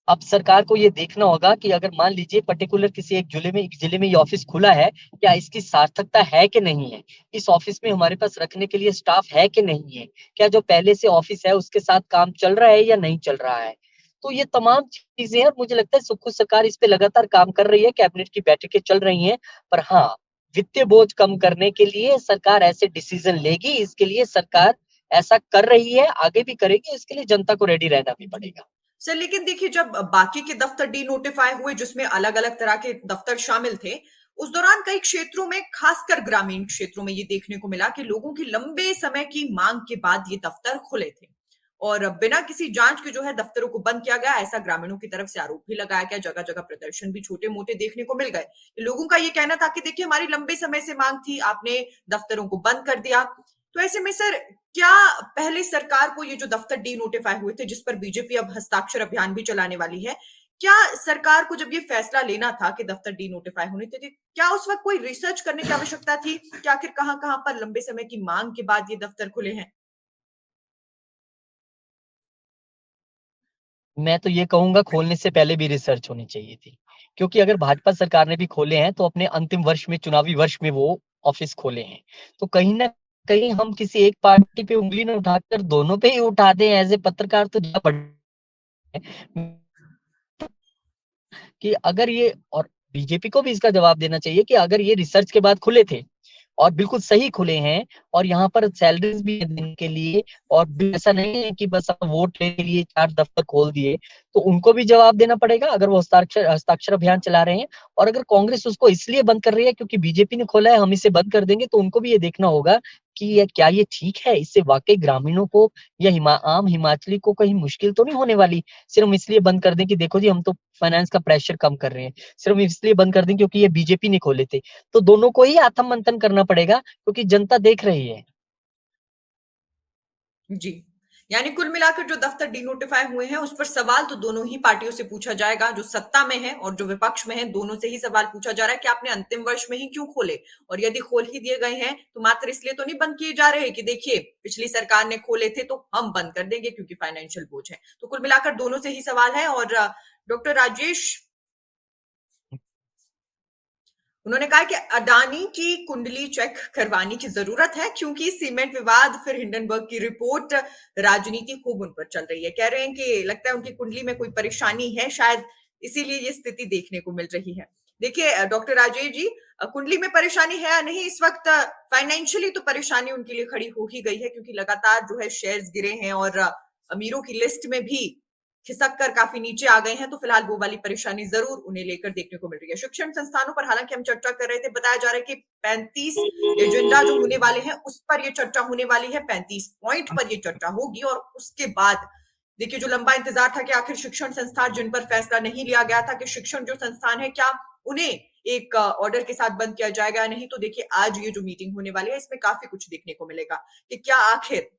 अब सरकार को ये देखना होगा कि अगर मान लीजिए पर्टिकुलर किसी एक जिले में ये ऑफिस खुला है, क्या इसकी सार्थकता है कि नहीं है? इस ऑफिस में हमारे पास रखने के लिए स्टाफ है कि नहीं है? क्या जो पहले से ऑफिस है उसके साथ काम चल रहा है या नहीं चल रहा है? तो ये तमाम चीज़ें हैं और मुझे लगता है सुखू सरकार इस पे लगातार काम कर रही है, कैबिनेट की बैठकें चल रही हैं। पर हाँ, वित्तीय बोझ कम करने के लिए सरकार ऐसे डिसीज़न लेगी, इसके लिए सरकार ऐसा कर रही है, आगे भी करेगी, इसके लिए जनता को रेडी रहना भी पड़ेगा। सर लेकिन देखिए जब बाकी के दफ्तर डी नोटिफाई हुए जिसमें अलग अलग तरह के दफ्तर शामिल थे, उस दौरान कई क्षेत्रों में खासकर ग्रामीण क्षेत्रों में ये देखने को मिला कि लोगों की लंबे समय की मांग के बाद ये दफ्तर खुले थे और बिना किसी जांच के जो है दफ्तरों को बंद किया गया, ऐसा ग्रामीणों की तरफ से आरोप भी लगाया गया। जगह जगह प्रदर्शन भी छोटे मोटे देखने को मिल गए। लोगों का ये कहना था कि देखिए हमारी लंबे समय से मांग थी, आपने दफ्तरों को बंद कर दिया। तो ऐसे में सर क्या पहले सरकार को ये जो दफ्तर डी नोटिफाई हुए थे जिस पर बीजेपी अब हस्ताक्षर अभियान भी चलाने वाली है, क्या सरकार को जब ये फैसला लेना था कि दफ्तर डी नोटिफाई होने थे, क्या उस वक्त कोई रिसर्च करने की आवश्यकता थी कि आखिर कहां कहां पर लंबे समय की मांग के बाद ये दफ्तर खुले हैं? मैं तो ये कहूंगा खोलने से पहले भी रिसर्च होनी चाहिए थी, क्योंकि अगर भाजपा सरकार ने भी खोले हैं तो अपने अंतिम वर्ष में, चुनावी वर्ष में वो ऑफिस खोले हैं। तो कहीं ना कहीं हम किसी एक पार्टी पे उंगली न उठाकर दोनों पे ही उठा दें एज ए पत्रकार, तो ज्यादा बढ़िया है। कि अगर ये, और बीजेपी को भी इसका जवाब देना चाहिए कि अगर ये रिसर्च के बाद खुले थे और बिल्कुल सही खुले हैं और यहाँ पर सैलरीज भी है देने के लिए, और ऐसा नहीं है कि बस हम वोट लेने के लिए 4 दफ्तर खोल दिए, तो उनको भी जवाब देना पड़ेगा अगर वो हस्ताक्षर हस्ताक्षर अभियान चला रहे हैं। और अगर कांग्रेस उसको इसलिए बंद कर रही है क्योंकि बीजेपी ने खोला है, हम इसे बंद कर देंगे, तो उनको भी ये देखना होगा कि क्या ये ठीक है, इससे वाकई ग्रामीणों को या आम हिमाचली को कहीं मुश्किल तो नहीं होने वाली। सिर्फ हम इसलिए बंद कर दें कि देखो जी हम तो फाइनेंस का प्रेशर कम कर रहे हैं, सिर्फ इसलिए बंद कर दें क्योंकि ये बीजेपी ने खोले थे। तो दोनों को ही आत्म मंथन करना पड़ेगा क्योंकि जनता देख रही है। जी, यानी कुल मिलाकर जो दफ्तर डिनोटिफाई हुए हैं उस पर सवाल तो दोनों ही पार्टियों से पूछा जाएगा, जो सत्ता में है और जो विपक्ष में है, दोनों से ही सवाल पूछा जा रहा है कि आपने अंतिम वर्ष में ही क्यों खोले, और यदि खोल ही दिए गए हैं तो मात्र इसलिए तो नहीं बंद किए जा रहे कि देखिए पिछली सरकार ने खोले थे तो हम बंद कर देंगे क्योंकि फाइनेंशियल बोझ है। तो कुल मिलाकर दोनों से ही सवाल है। और डॉक्टर राजेश, उन्होंने कहा कि अडानी की कुंडली चेक करवाने की जरूरत है क्योंकि सीमेंट विवाद फिर हिंडनबर्ग की रिपोर्ट, राजनीति खूब उन पर चल रही है। कह रहे हैं कि लगता है उनकी कुंडली में कोई परेशानी है, शायद इसीलिए ये स्थिति देखने को मिल रही है। देखिए डॉक्टर राजेश जी, कुंडली में परेशानी है या नहीं, इस वक्त फाइनेंशियली तो परेशानी उनके लिए खड़ी हो ही गई है क्योंकि लगातार जो है शेयर्स गिरे हैं और अमीरों की लिस्ट में भी खिसक कर काफी नीचे आ गए हैं। तो फिलहाल वो वाली परेशानी जरूर उन्हें लेकर देखने को मिल रही है। शिक्षण संस्थानों पर हालांकि हम चर्चा कर रहे थे, बताया जा रहा है कि 35 एजेंडा जो होने वाले हैं उस पर ये चर्चा होने वाली है, 35 पॉइंट पर ये चर्चा होगी। और उसके बाद देखिए जो लंबा इंतजार था कि आखिर शिक्षण संस्थान जिन पर फैसला नहीं लिया गया था कि शिक्षण जो संस्थान है क्या उन्हें एक ऑर्डर के साथ बंद किया जाएगा या नहीं, तो देखिए आज ये जो मीटिंग होने वाली है इसमें काफी कुछ देखने को मिलेगा कि क्या आखिर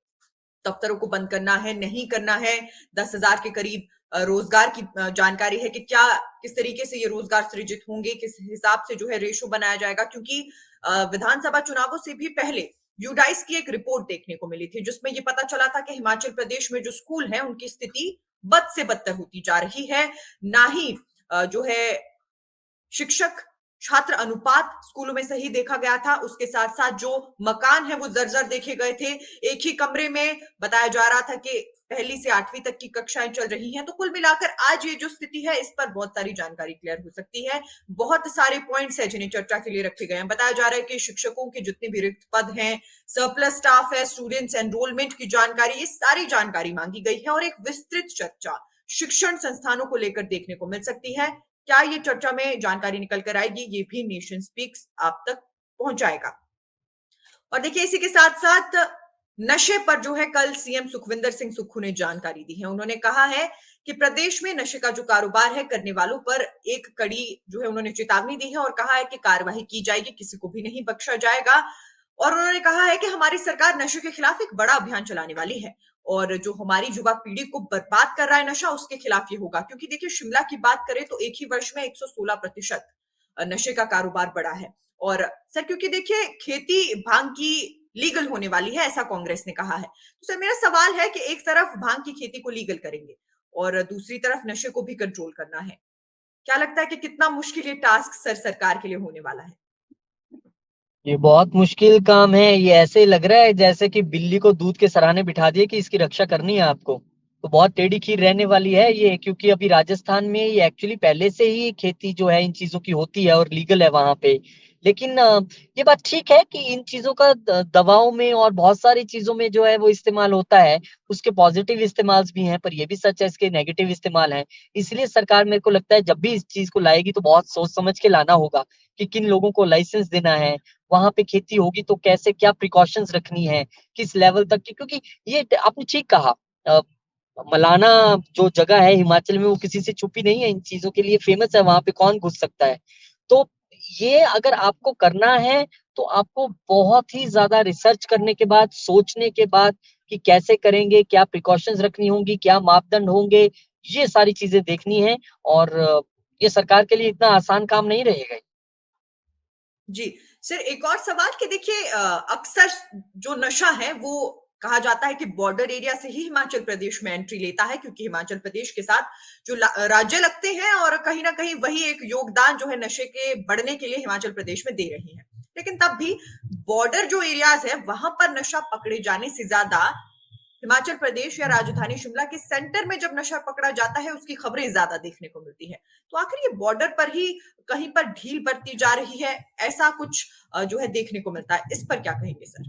दफ्तरों को बंद करना है, नहीं करना है। 10,000 के करीब रोजगार की जानकारी है कि क्या किस तरीके से ये रोजगार सृजित होंगे, किस हिसाब से जो है रेशो बनाया जाएगा, क्योंकि विधानसभा चुनावों से भी पहले यूडाइस की एक रिपोर्ट देखने को मिली थी जिसमें ये पता चला था कि हिमाचल प्रदेश में जो स्कूल है उनकी स्थिति बद से बदतर होती जा रही है। ना ही जो है शिक्षक छात्र अनुपात स्कूलों में सही देखा गया था, उसके साथ साथ जो मकान है वो जर्जर देखे गए थे। एक ही कमरे में बताया जा रहा था कि 1ली से 8वीं तक की कक्षाएं चल रही हैं। तो कुल मिलाकर आज ये जो स्थिति है इस पर बहुत सारी जानकारी क्लियर हो सकती है। बहुत सारे पॉइंट्स है जिन्हें चर्चा के लिए रखे गए हैं। बताया जा रहा है कि शिक्षकों के जितने भी रिक्त पद हैं, सरप्लस स्टाफ है, स्टूडेंट्स एनरोलमेंट की जानकारी, ये सारी जानकारी मांगी गई है और एक विस्तृत चर्चा शिक्षण संस्थानों को लेकर देखने को मिल सकती है। क्या ये चर्चा में जानकारी निकल कर आएगी, ये भी नेशन स्पीक्स आप तक पहुंचाएगा। और देखिए इसी के साथ साथ नशे पर जो है कल सीएम सुखविंदर सिंह सुक्खू ने जानकारी दी है। उन्होंने कहा है कि प्रदेश में नशे का जो कारोबार है करने वालों पर एक कड़ी जो है उन्होंने चेतावनी दी है और कहा है कि कार्रवाई की जाएगी, किसी को भी नहीं बख्शा जाएगा। और उन्होंने कहा है कि हमारी सरकार नशे के खिलाफ एक बड़ा अभियान चलाने वाली है और जो हमारी युवा पीढ़ी को बर्बाद कर रहा है नशा, उसके खिलाफ ये होगा। क्योंकि देखिए शिमला की बात करें तो एक ही वर्ष में 116% नशे का कारोबार बढ़ा है। और सर क्योंकि देखिए खेती भांग की लीगल होने वाली है, ऐसा कांग्रेस ने कहा है। तो सर मेरा सवाल है कि एक तरफ भांग की खेती को लीगल करेंगे और दूसरी तरफ नशे को भी कंट्रोल करना है। क्या लगता है कि कितना मुश्किल ये टास्क सर सरकार के लिए होने वाला है? ये बहुत मुश्किल काम है। ये ऐसे लग रहा है जैसे कि बिल्ली को दूध के सराहने बिठा दिए कि इसकी रक्षा करनी है आपको। तो बहुत टेढ़ी खीर रहने वाली है ये, क्योंकि अभी राजस्थान में ये एक्चुअली पहले से ही खेती जो है इन चीजों की होती है और लीगल है वहां पे। लेकिन ये बात ठीक है कि इन चीजों का दवाओं में और बहुत सारी चीजों में जो है वो इस्तेमाल होता है। उसके पॉजिटिव इस्तेमाल भी हैं, पर ये भी सच है इसके नेगेटिव इस्तेमाल हैं। इसलिए सरकार, मेरे को लगता है, जब भी इस चीज को लाएगी तो बहुत सोच समझ के लाना होगा कि किन लोगों को लाइसेंस देना है, वहां पे खेती होगी तो कैसे क्या प्रिकॉशंस रखनी है, किस लेवल तक की। क्योंकि ये आपने ठीक कहा, मलाना जो जगह है हिमाचल में वो किसी से छुपी नहीं है, इन चीजों के लिए फेमस है, वहां पे कौन घुस सकता है। तो ये अगर आपको करना है तो आपको बहुत ही ज्यादा रिसर्च करने के बाद, सोचने के बाद कि कैसे करेंगे, क्या प्रिकॉशंस रखनी होंगी, क्या मापदंड होंगे, ये सारी चीजें देखनी है और ये सरकार के लिए इतना आसान काम नहीं रहेगा। जी सर, एक और सवाल कि देखिए अक्सर जो नशा है वो कहा जाता है कि बॉर्डर एरिया से ही हिमाचल प्रदेश में एंट्री लेता है, क्योंकि हिमाचल प्रदेश के साथ जो राज्य लगते हैं और कहीं ना कहीं वही एक योगदान जो है नशे के बढ़ने के लिए हिमाचल प्रदेश में दे रही है। लेकिन तब भी बॉर्डर जो एरियाज है वहां पर नशा पकड़े जाने से ज्यादा हिमाचल प्रदेश या राजधानी शिमला के सेंटर में जब नशा पकड़ा जाता है उसकी खबरें ज्यादा देखने को मिलती है। तो आखिर ये बॉर्डर पर ही कहीं पर ढील बरती जा रही है, ऐसा कुछ जो है देखने को मिलता है। इस पर क्या कहेंगे सर?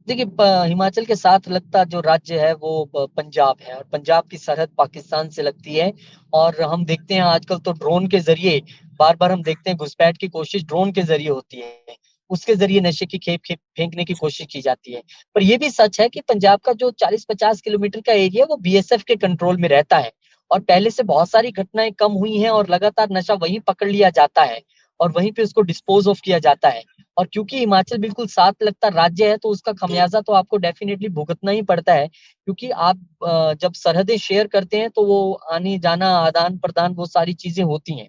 देखिए हिमाचल के साथ लगता जो राज्य है वो पंजाब है और पंजाब की सरहद पाकिस्तान से लगती है और हम देखते हैं आजकल तो ड्रोन के जरिए बार-बार हम देखते हैं घुसपैठ की कोशिश ड्रोन के जरिए होती है। उसके जरिए नशे की खेप खेप फेंकने की कोशिश की जाती है। पर ये भी सच है कि पंजाब का जो 40-50 किलोमीटर का एरिया वो बीएसएफ के कंट्रोल में रहता है और पहले से बहुत सारी घटनाएं कम हुई हैं और लगातार नशा वहीं पकड़ लिया जाता है और वहीं पे उसको डिस्पोज ऑफ किया जाता है। और क्योंकि हिमाचल बिल्कुल साथ लगता राज्य है तो उसका खमियाजा तो आपको डेफिनेटली भुगतना ही पड़ता है क्योंकि आप जब सरहदें शेयर करते हैं तो वो आने जाना आदान प्रदान वो सारी चीजें होती हैं।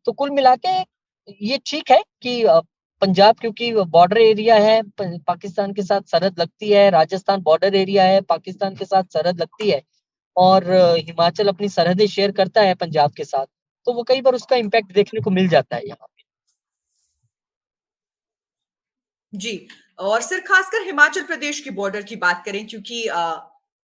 तो कुल मिला के ये ठीक है कि पंजाब क्योंकि बॉर्डर एरिया है पाकिस्तान के साथ सरहद लगती है, राजस्थान बॉर्डर एरिया है पाकिस्तान के साथ सरहद लगती है और हिमाचल अपनी सरहदें शेयर करता है पंजाब के साथ, तो वो कई बार उसका इम्पैक्ट देखने को मिल जाता है यहाँ पे। जी, और सिर खासकर हिमाचल प्रदेश की बॉर्डर की बात करें, क्योंकि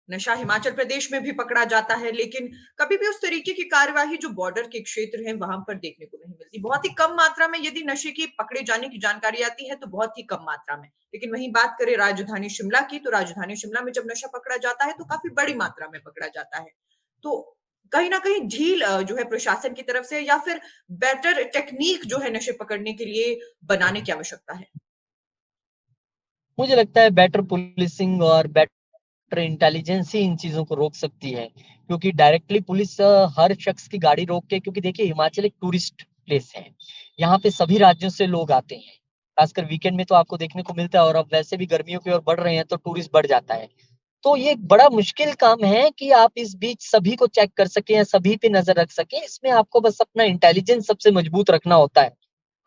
नशा हिमाचल प्रदेश में भी पकड़ा जाता है, लेकिन कभी भी उस तरीके की कार्यवाही जो बॉर्डर के क्षेत्र हैं वहां पर देखने को नहीं मिलती। बहुत ही कम मात्रा में यदि नशे की पकड़े जाने की जानकारी आती है तो बहुत ही कम मात्रा में। लेकिन वहीं बात करें राजधानी शिमला की, तो राजधानी शिमला में जब नशा पकड़ा जाता है तो काफी बड़ी मात्रा में पकड़ा जाता है। तो कहीं ना कहीं ढील जो है प्रशासन की तरफ से, या फिर बेटर टेक्निक जो है नशे पकड़ने के लिए बनाने की आवश्यकता है। मुझे लगता है बेटर पुलिसिंग और बेटर इंटेलिजेंस ही इन चीजों को रोक सकती है क्योंकि डायरेक्टली पुलिस हर शख्स की गाड़ी रोक के क्योंकि देखिए हिमाचल एक टूरिस्ट प्लेस है। यहाँ पे सभी राज्यों से लोग आते हैं। खासकर वीकेंड में तो आपको देखने को मिलता है और अब वैसे भी गर्मियों की ओर बढ़ रहे हैं तो टूरिस्ट बढ़ जाता है। तो ये एक बड़ा मुश्किल काम है कि आप इस बीच सभी को चेक कर सकें या सभी पे नजर रख सकें। इसमें आपको बस अपना इंटेलिजेंस सबसे मजबूत रखना होता है।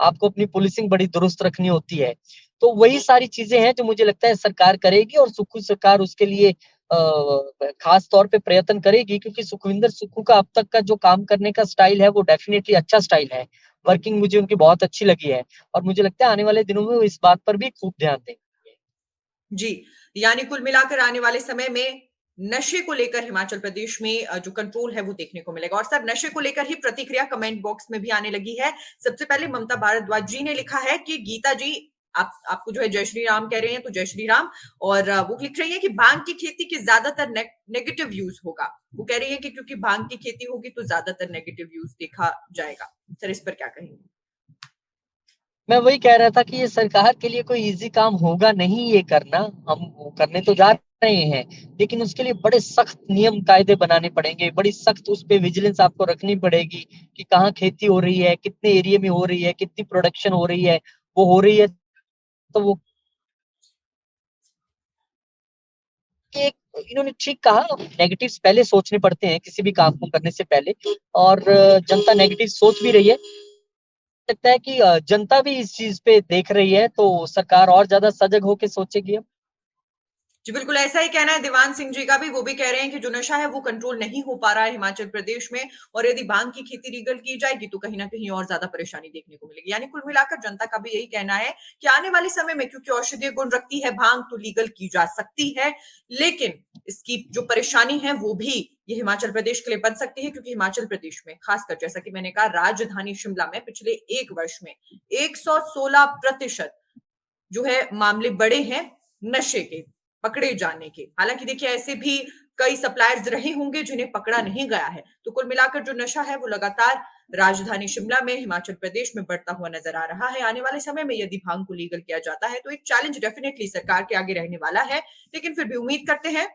आपको अपनी पुलिसिंग बड़ी दुरुस्त रखनी होती है। तो वही सारी चीज़ें हैं जो मुझे लगता है सरकार करेगी और सुक्खू सरकार उसके लिए खास तौर पे प्रयत्न करेगी क्योंकि सुखविंदर सुक्खू का अब तक का जो काम करने का स्टाइल है वो डेफिनिटली अच्छा स्टाइल है। वर्किंग मुझे उनकी बहुत अच्छी लगी है और मुझे लगता है आने वाले दिनों में वो इस बात पर भी खूब ध्यान देंगे। जी, यानी कुल मिलाकर आने वाले समय में नशे को लेकर हिमाचल प्रदेश में जो कंट्रोल है वो देखने को मिलेगा। और सर, नशे को लेकर ही प्रतिक्रिया कमेंट बॉक्स में भी आने लगी है। सबसे पहले ममता भारद्वाज जी ने लिखा है कि गीता जी, आप आपको जो है जय श्री राम कह रहे हैं, तो जय श्री राम। और वो लिख रही है कि भांग की खेती के ज्यादातर नेगेटिव यूज होगा। वो कह रही है कि क्योंकि भांग की खेती होगी तो ज्यादातर नेगेटिव यूज देखा जाएगा। सर, इस पर क्या कहेंगे? मैं वही कह रहा था कि ये सरकार के लिए कोई ईज़ी काम होगा नहीं ये करना। हम वो करने तो जा रहे हैं, लेकिन उसके लिए बड़े सख्त नियम कायदे बनाने पड़ेंगे, बड़ी सख्त उस पे विजिलेंस आपको रखनी पड़ेगी कि कहाँ खेती हो रही है, कितने एरिया में हो रही है, कितनी प्रोडक्शन हो रही है, वो हो रही है तो वो एक इन्होंने ठीक कहा नेगेटिव्स पहले सोचने पड़ते हैं किसी भी काम को करने से पहले और जनता नेगेटिव सोच भी रही है। लगता है कि जनता भी इस चीज़ पे देख रही है तो सरकार और ज़्यादा सजग होके सोचेगी अब। जी, बिल्कुल ऐसा ही कहना है दीवान सिंह जी का भी। वो भी कह रहे हैं कि जो नशा है वो कंट्रोल नहीं हो पा रहा है हिमाचल प्रदेश में, और यदि भांग की खेती लीगल की जाएगी तो कहीं ना कहीं और ज्यादा परेशानी देखने को मिलेगी। यानी कुल मिलाकर जनता का भी यही कहना है कि आने वाले समय में, क्योंकि औषधीय गुण रखती है भांग, तो लीगल की जा सकती है। लेकिन इसकी जो परेशानी है वो भी ये हिमाचल प्रदेश के लिए बन सकती है, क्योंकि हिमाचल प्रदेश में खासकर, जैसा कि मैंने कहा, राजधानी शिमला में पिछले एक वर्ष में 116% जो है मामले बड़े हैं नशे के पकड़े जाने के। हालांकि देखिए, ऐसे भी कई सप्लायर्स रहे होंगे जिन्हें पकड़ा नहीं गया है। तो कुल मिलाकर जो नशा है वो लगातार राजधानी शिमला में, हिमाचल प्रदेश में बढ़ता हुआ नजर आ रहा है। आने वाले समय में यदि भांग को लीगल किया जाता है तो एक चैलेंज डेफिनेटली सरकार के आगे रहने वाला है। लेकिन फिर भी उम्मीद करते हैं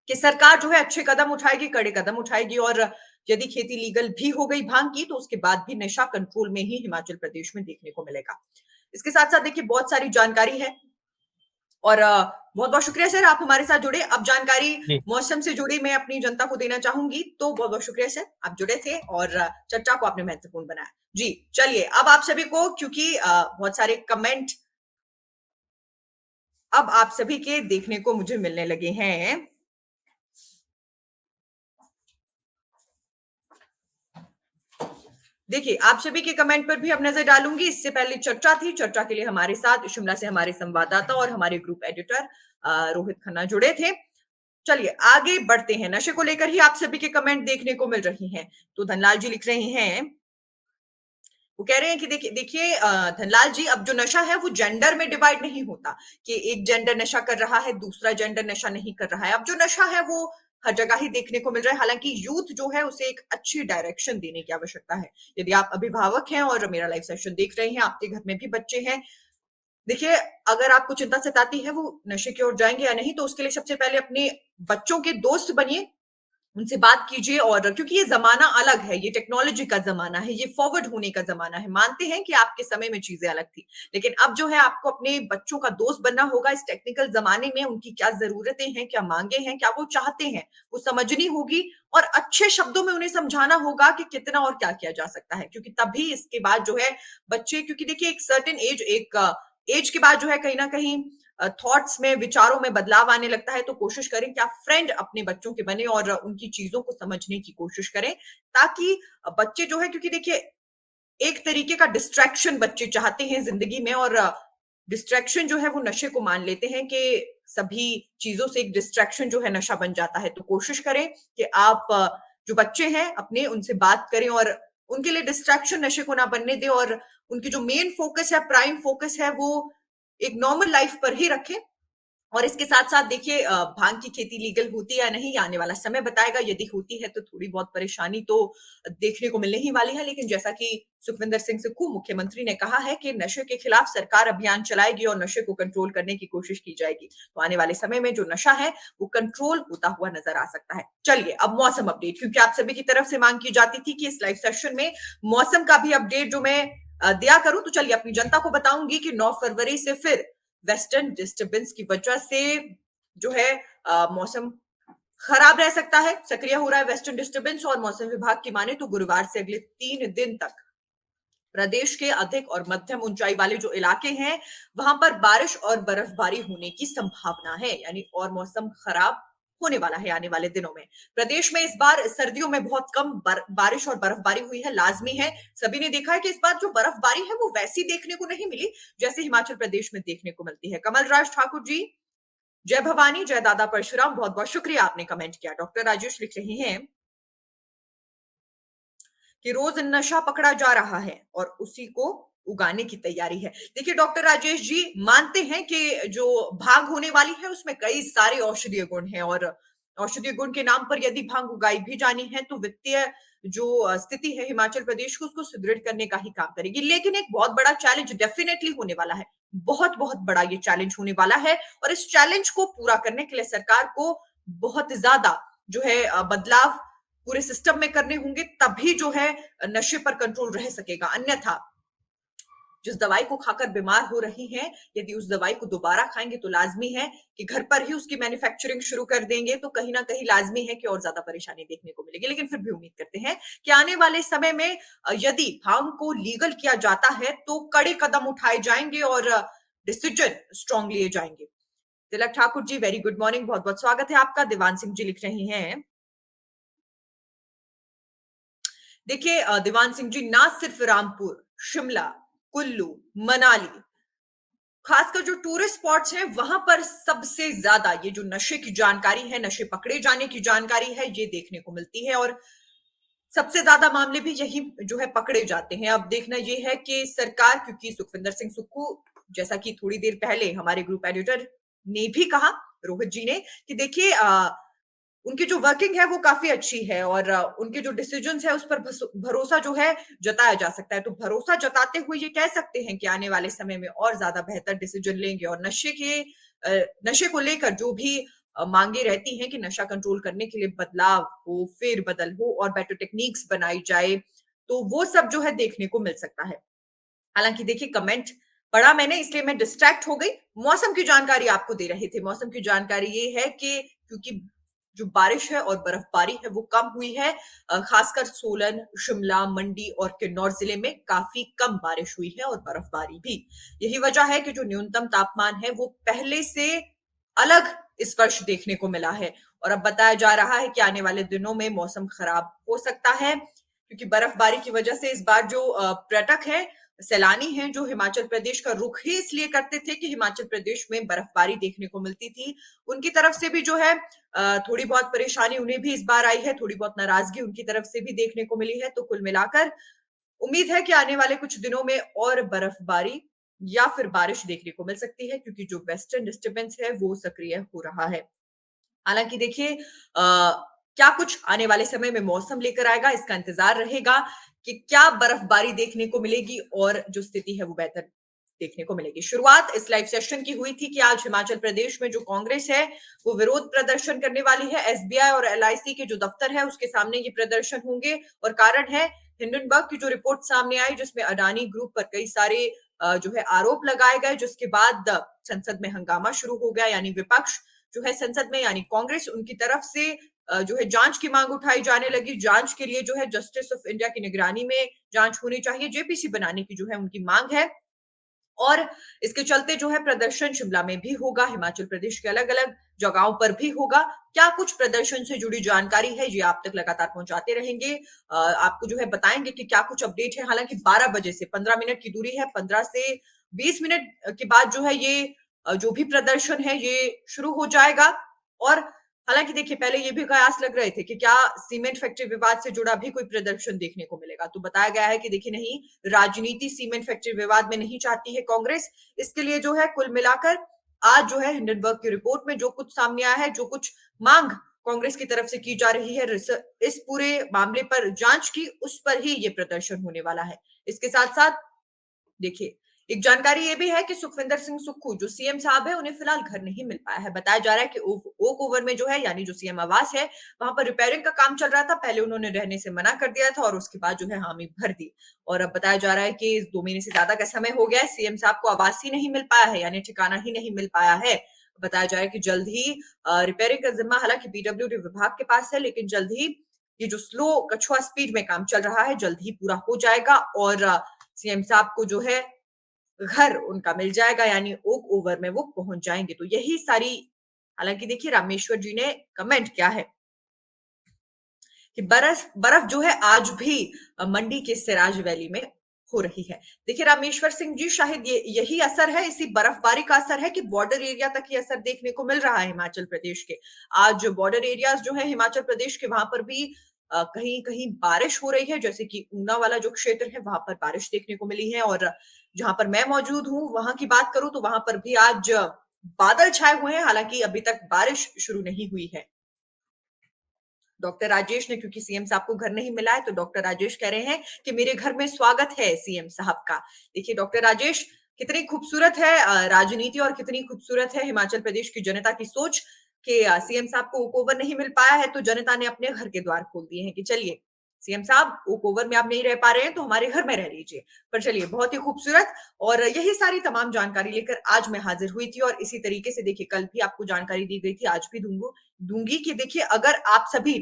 कि सरकार जो है अच्छे कदम उठाएगी, कड़े कदम उठाएगी, और यदि खेती लीगल भी हो गई भांग की तो उसके बाद भी नशा कंट्रोल में ही हिमाचल प्रदेश में देखने को मिलेगा। इसके साथ साथ देखिए बहुत सारी जानकारी है और बहुत बहुत शुक्रिया सर, आप हमारे साथ जुड़े। अब जानकारी जी। मौसम से जुड़ी मैं अपनी जनता को देना चाहूंगी, तो बहुत बहुत शुक्रिया सर, आप जुड़े थे और चर्चा को आपने महत्वपूर्ण बनाया। जी चलिए, अब आप सभी को, क्योंकि बहुत सारे कमेंट अब आप सभी के देखने को मुझे मिलने लगे हैं। देखिए, आप सभी के कमेंट पर भी अब नजर डालूंगी। इससे पहले चर्चा थी, चर्चा के लिए हमारे साथ शिमला से हमारे संवाददाता और हमारे ग्रुप एडिटर रोहित खन्ना जुड़े थे। चलिए आगे बढ़ते हैं। नशे को लेकर ही आप सभी के कमेंट देखने को मिल रही हैं। तो धनलाल जी लिख रहे हैं, वो कह रहे हैं कि देखिए देखिए धनलाल जी, अब जो नशा है वो जेंडर में डिवाइड नहीं होता कि एक जेंडर नशा कर रहा है, दूसरा जेंडर नशा नहीं कर रहा है। अब जो नशा है वो हर जगह ही देखने को मिल रहा है। हालांकि यूथ जो है उसे एक अच्छी डायरेक्शन देने की आवश्यकता है। यदि आप अभिभावक हैं और मेरा लाइव सेशन देख रहे हैं, आपके घर में भी बच्चे हैं, देखिए अगर आपको चिंता सताती है वो नशे की ओर जाएंगे या नहीं, तो उसके लिए सबसे पहले अपने बच्चों के दोस्त बनिए, उनसे बात कीजिए। और क्योंकि ये जमाना अलग है, ये टेक्नोलॉजी का जमाना है, ये फॉरवर्ड होने का जमाना है। मानते हैं कि आपके समय में चीजें अलग थी, लेकिन अब जो है आपको अपने बच्चों का दोस्त बनना होगा। इस टेक्निकल जमाने में उनकी क्या जरूरतें हैं, क्या मांगे हैं, क्या वो चाहते हैं, वो समझनी होगी और अच्छे शब्दों में उन्हें समझाना होगा कि कितना और क्या किया जा सकता है। क्योंकि तभी इसके बाद जो है बच्चे, क्योंकि देखिए एक सर्टेन एज, एक एज के बाद जो है कहीं ना कहीं थॉट्स में, विचारों में बदलाव आने लगता है। तो कोशिश करें कि आप फ्रेंड अपने बच्चों के बने और उनकी चीजों को समझने की कोशिश करें, ताकि बच्चे जो है, क्योंकि देखिए एक तरीके का डिस्ट्रैक्शन बच्चे चाहते हैं जिंदगी में, और डिस्ट्रैक्शन जो है वो नशे को मान लेते हैं कि सभी चीजों से एक डिस्ट्रैक्शन जो है नशा बन जाता है। तो कोशिश करें कि आप जो बच्चे हैं अपने, उनसे बात करें और उनके लिए डिस्ट्रैक्शन नशे को ना बनने दें, और उनकी जो मेन फोकस है, प्राइम फोकस है, वो एक नॉर्मल लाइफ पर ही रखें। और इसके साथ साथ देखिए भांग की खेती लीगल होती है या नहीं, आने वाला समय बताएगा। यदि होती है तो थोड़ी बहुत परेशानी तो देखने को मिलने ही वाली है, लेकिन जैसा कि सुखविंदर सिंह सुक्खू मुख्यमंत्री ने कहा है कि नशे के खिलाफ सरकार अभियान चलाएगी और नशे को कंट्रोल करने की कोशिश की जाएगी। तो आने वाले समय में जो नशा है वो कंट्रोल होता हुआ नजर आ सकता है। चलिए अब मौसम अपडेट, क्योंकि आप सभी की तरफ से मांग की जाती थी कि इस लाइव सेशन में मौसम का भी अपडेट जो मैं दिया करूं, तो चलिए अपनी जनता को बताऊंगी कि 9 फरवरी से फिर वेस्टर्न डिस्टर्बेंस की वजह से जो है मौसम खराब रह सकता है। सक्रिय हो रहा है वेस्टर्न डिस्टर्बेंस, और मौसम विभाग की माने तो गुरुवार से अगले 3 दिन तक प्रदेश के अधिक और मध्यम ऊंचाई वाले जो इलाके हैं वहां पर बारिश और बर्फबारी होने की संभावना है। यानी और मौसम खराब होने वाला है आने वाले दिनों में। प्रदेश में इस बार सर्दियों में बहुत कम बारिश और बर्फबारी हुई है। लाजमी है, सभी ने देखा है कि इस बार जो बर्फबारी है वो वैसी देखने को नहीं मिली जैसे हिमाचल प्रदेश में देखने को मिलती है। कमल राज ठाकुर जी, जय भवानी, जय दादा परशुराम, बहुत बहुत शुक्रिया, आपने कमेंट किया। डॉक्टर राजेश लिख रहे हैं कि रोज नशा पकड़ा जा रहा है और उसी को उगाने की तैयारी है। देखिए डॉक्टर राजेश जी, मानते हैं कि जो भांग होने वाली है उसमें कई सारे औषधीय गुण हैं, और औषधीय गुण के नाम पर यदि भांग उगाई भी जानी है तो वित्तीय जो स्थिति है हिमाचल प्रदेश को, उसको सुदृढ़ करने का ही काम करेगी। लेकिन एक बहुत बड़ा चैलेंज डेफिनेटली होने वाला है, बहुत बहुत बड़ा ये चैलेंज होने वाला है। और इस चैलेंज को पूरा करने के लिए सरकार को बहुत ज्यादा जो है बदलाव पूरे सिस्टम में करने होंगे, तभी जो है नशे पर कंट्रोल रह सकेगा। अन्यथा जिस दवाई को खाकर बीमार हो रही हैं, यदि उस दवाई को दोबारा खाएंगे तो लाजमी है कि घर पर ही उसकी मैन्युफैक्चरिंग शुरू कर देंगे, तो कहीं ना कहीं लाजमी है कि और ज्यादा परेशानी देखने को मिलेगी। लेकिन फिर भी उम्मीद करते हैं कि आने वाले समय में यदि भांग को लीगल किया जाता है तो कड़े कदम उठाए जाएंगे और डिसीजन स्ट्रांग लिए जाएंगे। तिलक Thakur ji, very good morning, बहुत बहुत स्वागत है आपका। दीवान सिंह जी लिख रहे हैं, देखिए दीवान सिंह जी, ना सिर्फ रामपुर, शिमला, कुल्लू, मनाली, खासकर जो टूरिस्ट स्पॉट्स हैं वहां पर सबसे ज्यादा ये जो नशे की जानकारी है, नशे पकड़े जाने की जानकारी है, ये देखने को मिलती है। और सबसे ज्यादा मामले भी यही जो है पकड़े जाते हैं। अब देखना ये है कि सरकार, क्योंकि सुखविंदर सिंह सुक्खू, जैसा कि थोड़ी देर पहले हमारे ग्रुप एडिटर ने भी कहा, रोहित जी ने, कि देखिए उनकी जो वर्किंग है वो काफी अच्छी है और उनके जो डिसीजंस है उस पर भरोसा जो है जताया जा सकता है। तो भरोसा जताते हुए ये कह सकते हैं कि आने वाले समय में और ज्यादा बेहतर डिसीजन लेंगे। और नशे को लेकर जो भी मांगे रहती हैं कि नशा कंट्रोल करने के लिए बदलाव हो, फेर बदल हो और बेटर टेक्निक्स बनाई जाए, तो वो सब जो है देखने को मिल सकता है। हालांकि देखिए कमेंट पढ़ा मैंने, इसलिए मैं डिस्ट्रैक्ट हो गई। मौसम की जानकारी आपको दे रहे थे। मौसम की जानकारी ये है कि क्योंकि जो बारिश है और बर्फबारी है वो कम हुई है, खासकर सोलन, शिमला, मंडी और किन्नौर जिले में काफी कम बारिश हुई है और बर्फबारी भी। यही वजह है कि जो न्यूनतम तापमान है वो पहले से अलग इस वर्ष देखने को मिला है। और अब बताया जा रहा है कि आने वाले दिनों में मौसम खराब हो सकता है, क्योंकि बर्फबारी की वजह से इस बार जो पर्यटक है, सैलानी हैं, जो हिमाचल प्रदेश का रुख ही इसलिए करते थे कि हिमाचल प्रदेश में बर्फबारी देखने को मिलती थी, उनकी तरफ से भी जो है थोड़ी बहुत परेशानी उन्हें भी इस बार आई है, थोड़ी बहुत नाराजगी उनकी तरफ से भी देखने को मिली है। तो कुल मिलाकर उम्मीद है कि आने वाले कुछ दिनों में और बर्फबारी या फिर बारिश देखने को मिल सकती है, क्योंकि जो वेस्टर्न डिस्टर्बेंस है वो सक्रिय हो रहा है। हालांकि देखिए क्या कुछ आने वाले समय में मौसम लेकर आएगा, इसका इंतजार रहेगा कि क्या बर्फबारी देखने को मिलेगी और जो स्थिति है वो बेहतर देखने को मिलेगी। शुरुआत इस लाइव सेशन की हुई थी कि आज हिमाचल प्रदेश में जो कांग्रेस है वो विरोध प्रदर्शन करने वाली है। एसबीआई और एलआईसी के जो दफ्तर है उसके सामने ये प्रदर्शन होंगे, और कारण है हिंडनबर्ग की जो रिपोर्ट सामने आई, जिसमें अडानी ग्रुप पर कई सारे जो है आरोप लगाए गए, जिसके बाद संसद में हंगामा शुरू हो गया। यानी विपक्ष जो है संसद में, यानी कांग्रेस, उनकी तरफ से जो है जांच की मांग उठाई जाने लगी। जांच के लिए जो है जस्टिस ऑफ इंडिया की निगरानी में जांच होनी चाहिए, जेपीसी बनाने की जो है उनकी मांग है। और इसके चलते जो है प्रदर्शन शिमला में भी होगा, हिमाचल प्रदेश के अलग अलग जगहों पर भी होगा। क्या कुछ प्रदर्शन से जुड़ी जानकारी है ये आप तक लगातार पहुंचाते रहेंगे, आपको जो है बताएंगे कि क्या कुछ अपडेट है। हालांकि 12 बजे से 15 मिनट की दूरी है, 15 से 20 मिनट के बाद जो है ये जो भी प्रदर्शन है ये शुरू हो जाएगा। और हालांकि देखिए पहले ये भी कयास लग रहे थे कि क्या सीमेंट फैक्ट्री विवाद से जुड़ा भी कोई प्रदर्शन देखने को मिलेगा, तो बताया गया है कि देखिए नहीं, राजनीति सीमेंट फैक्ट्री विवाद में नहीं चाहती है कांग्रेस। इसके लिए जो है कुल मिलाकर आज जो है हिंडनबर्ग की रिपोर्ट में जो कुछ सामने आया है, जो कुछ मांग कांग्रेस की तरफ से की जा रही है इस पूरे मामले पर जांच की, उस पर ही ये प्रदर्शन होने वाला है। इसके साथ साथ देखिए एक जानकारी ये भी है कि सुखविंदर सिंह सुक्खू जो सीएम साहब है उन्हें फिलहाल घर नहीं मिल पाया है। बताया जा रहा है कि ओक ओवर में जो है, यानी जो सीएम आवास है, वहां पर रिपेयरिंग का काम चल रहा था। पहले उन्होंने रहने से मना कर दिया था और उसके बाद जो है हामी भर दी। और अब बताया जा रहा है कि 2 महीने से ज्यादा का समय हो गया है, सीएम साहब को आवास ही नहीं मिल पाया है, यानी ठिकाना ही नहीं मिल पाया है। बताया जा रहा है कि जल्द ही रिपेयरिंग का जिम्मा हालांकि पीडब्ल्यूडी विभाग के पास है, लेकिन जल्द ही ये जो स्लो कछुआ स्पीड में काम चल रहा है जल्द ही पूरा हो जाएगा और सीएम साहब को जो है घर उनका मिल जाएगा, यानी ओक ओवर में वो पहुंच जाएंगे। तो यही सारी, हालांकि देखिए रामेश्वर जी ने कमेंट किया है कि बर्फ बर्फ जो है आज भी मंडी के सिराज वैली में हो रही है। देखिए रामेश्वर सिंह जी, शायद यही असर है, इसी बर्फबारी का असर है कि बॉर्डर एरिया तक ये असर देखने को मिल रहा है हिमाचल प्रदेश के। आज बॉर्डर एरियाज जो है हिमाचल प्रदेश के, वहां पर भी कहीं कहीं बारिश हो रही है, जैसे कि ऊना वाला जो क्षेत्र है वहां पर बारिश देखने को मिली है। और जहां पर मैं मौजूद हूं वहां की बात करूं तो वहां पर भी आज बादल छाए हुए हैं, हालांकि अभी तक बारिश शुरू नहीं हुई है। डॉक्टर राजेश ने, क्योंकि सीएम साहब को घर नहीं मिला है, तो डॉक्टर राजेश कह रहे हैं कि मेरे घर में स्वागत है सीएम साहब का। देखिए डॉक्टर राजेश, कितनी खूबसूरत है राजनीति और कितनी खूबसूरत है हिमाचल प्रदेश की जनता की सोच कि सीएम साहब को ओक ओवर नहीं मिल पाया है तो जनता ने अपने घर के द्वार खोल दिए हैं कि चलिए सीएम साहब ओक ओवर में आप नहीं रह पा रहे हैं तो हमारे घर में रह लीजिए। पर चलिए, बहुत ही खूबसूरत। और यही सारी तमाम जानकारी लेकर आज मैं हाजिर हुई थी, और इसी तरीके से देखिए कल भी आपको जानकारी दी गई थी, आज भी दूंगी कि देखिए अगर आप सभी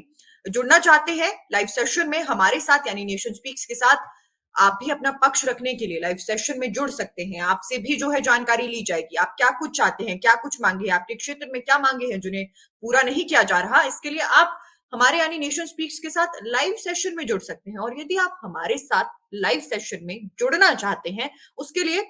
जुड़ना चाहते हैं लाइव सेशन में हमारे साथ, यानी नेशन स्पीक्स के साथ, आप भी अपना पक्ष रखने के लिए लाइव सेशन में जुड़ सकते हैं। आपसे भी जो है जानकारी ली जाएगी, आप क्या कुछ चाहते हैं, क्या कुछ मांगे, आपके क्षेत्र में क्या मांगे हैं जिन्हें पूरा नहीं किया जा रहा, इसके लिए आप हमारे यानी नेशन स्पीक्स के साथ लाइव सेशन में जुड़ सकते हैं। और यदि आप हमारे साथ लाइव सेशन में जुड़ना चाहते हैं, उसके लिए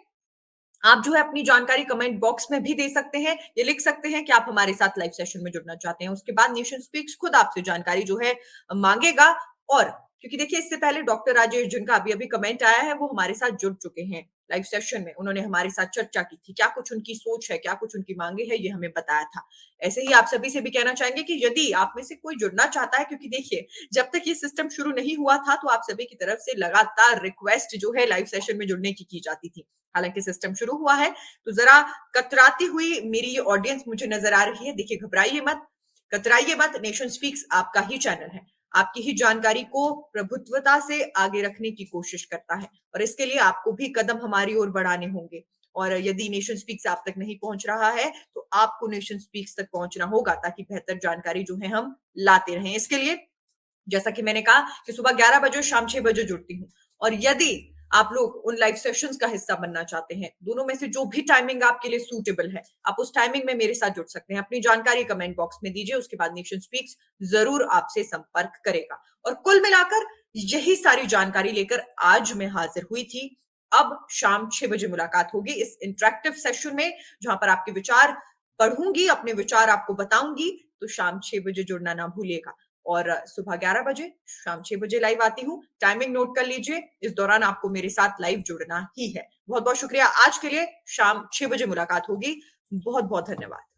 आप जो है अपनी जानकारी कमेंट बॉक्स में भी दे सकते हैं, ये लिख सकते हैं कि आप हमारे साथ लाइव सेशन में जुड़ना चाहते हैं। उसके बाद नेशन स्पीक्स खुद आपसे जानकारी जो है मांगेगा। और क्योंकि देखिए इससे पहले डॉक्टर राजेश, जिनका अभी अभी कमेंट आया है, वो हमारे साथ जुड़ चुके हैं लाइव सेशन में, उन्होंने हमारे साथ चर्चा की थी, क्या कुछ उनकी सोच है, क्या कुछ उनकी मांगे है, ये हमें बताया था। ऐसे ही आप सभी से भी कहना चाहेंगे कि यदि आप में से कोई जुड़ना चाहता है, क्योंकि देखिए जब तक ये सिस्टम शुरू नहीं हुआ था तो आप सभी की तरफ से लगातार रिक्वेस्ट जो है लाइव सेशन में जुड़ने की जाती थी। हालांकि सिस्टम शुरू हुआ है तो जरा कतराती हुई मेरी ये ऑडियंस मुझे नजर आ रही है। देखिए घबराइए मत, कतराइए मत, नेशन स्पीक्स आपका ही चैनल है, आपकी ही जानकारी को प्रभुत्वता से आगे रखने की कोशिश करता है, और इसके लिए आपको भी कदम हमारी ओर बढ़ाने होंगे। और यदि नेशन स्पीक्स आप तक नहीं पहुंच रहा है तो आपको नेशन स्पीक्स तक पहुंचना होगा ताकि बेहतर जानकारी जो है हम लाते रहें। इसके लिए जैसा कि मैंने कहा कि सुबह 11 बजे और शाम 6 बजे जुड़ती हूँ, और यदि आप लोग उन लाइव सेशंस का हिस्सा बनना चाहते हैं, दोनों में से जो भी टाइमिंग आपके लिए सूटेबल है, आप उस टाइमिंग में मेरे साथ जुड़ सकते हैं। अपनी जानकारी कमेंट बॉक्स में दीजिए, उसके बाद नेशन स्पीक्स जरूर आपसे संपर्क करेगा। और कुल मिलाकर यही सारी जानकारी लेकर आज मैं हाजिर हुई थी। अब शाम 6 बजे मुलाकात होगी इस इंटरेक्टिव सेशन में, जहां पर आपके विचार पढ़ूंगी, अपने विचार आपको बताऊंगी। तो शाम 6 बजे जुड़ना ना भूलिएगा। और सुबह 11 बजे, शाम 6 बजे लाइव आती हूँ। टाइमिंग नोट कर लीजिए, इस दौरान आपको मेरे साथ लाइव जुड़ना ही है। बहुत बहुत शुक्रिया। आज के लिए शाम 6 बजे मुलाकात होगी। बहुत बहुत धन्यवाद।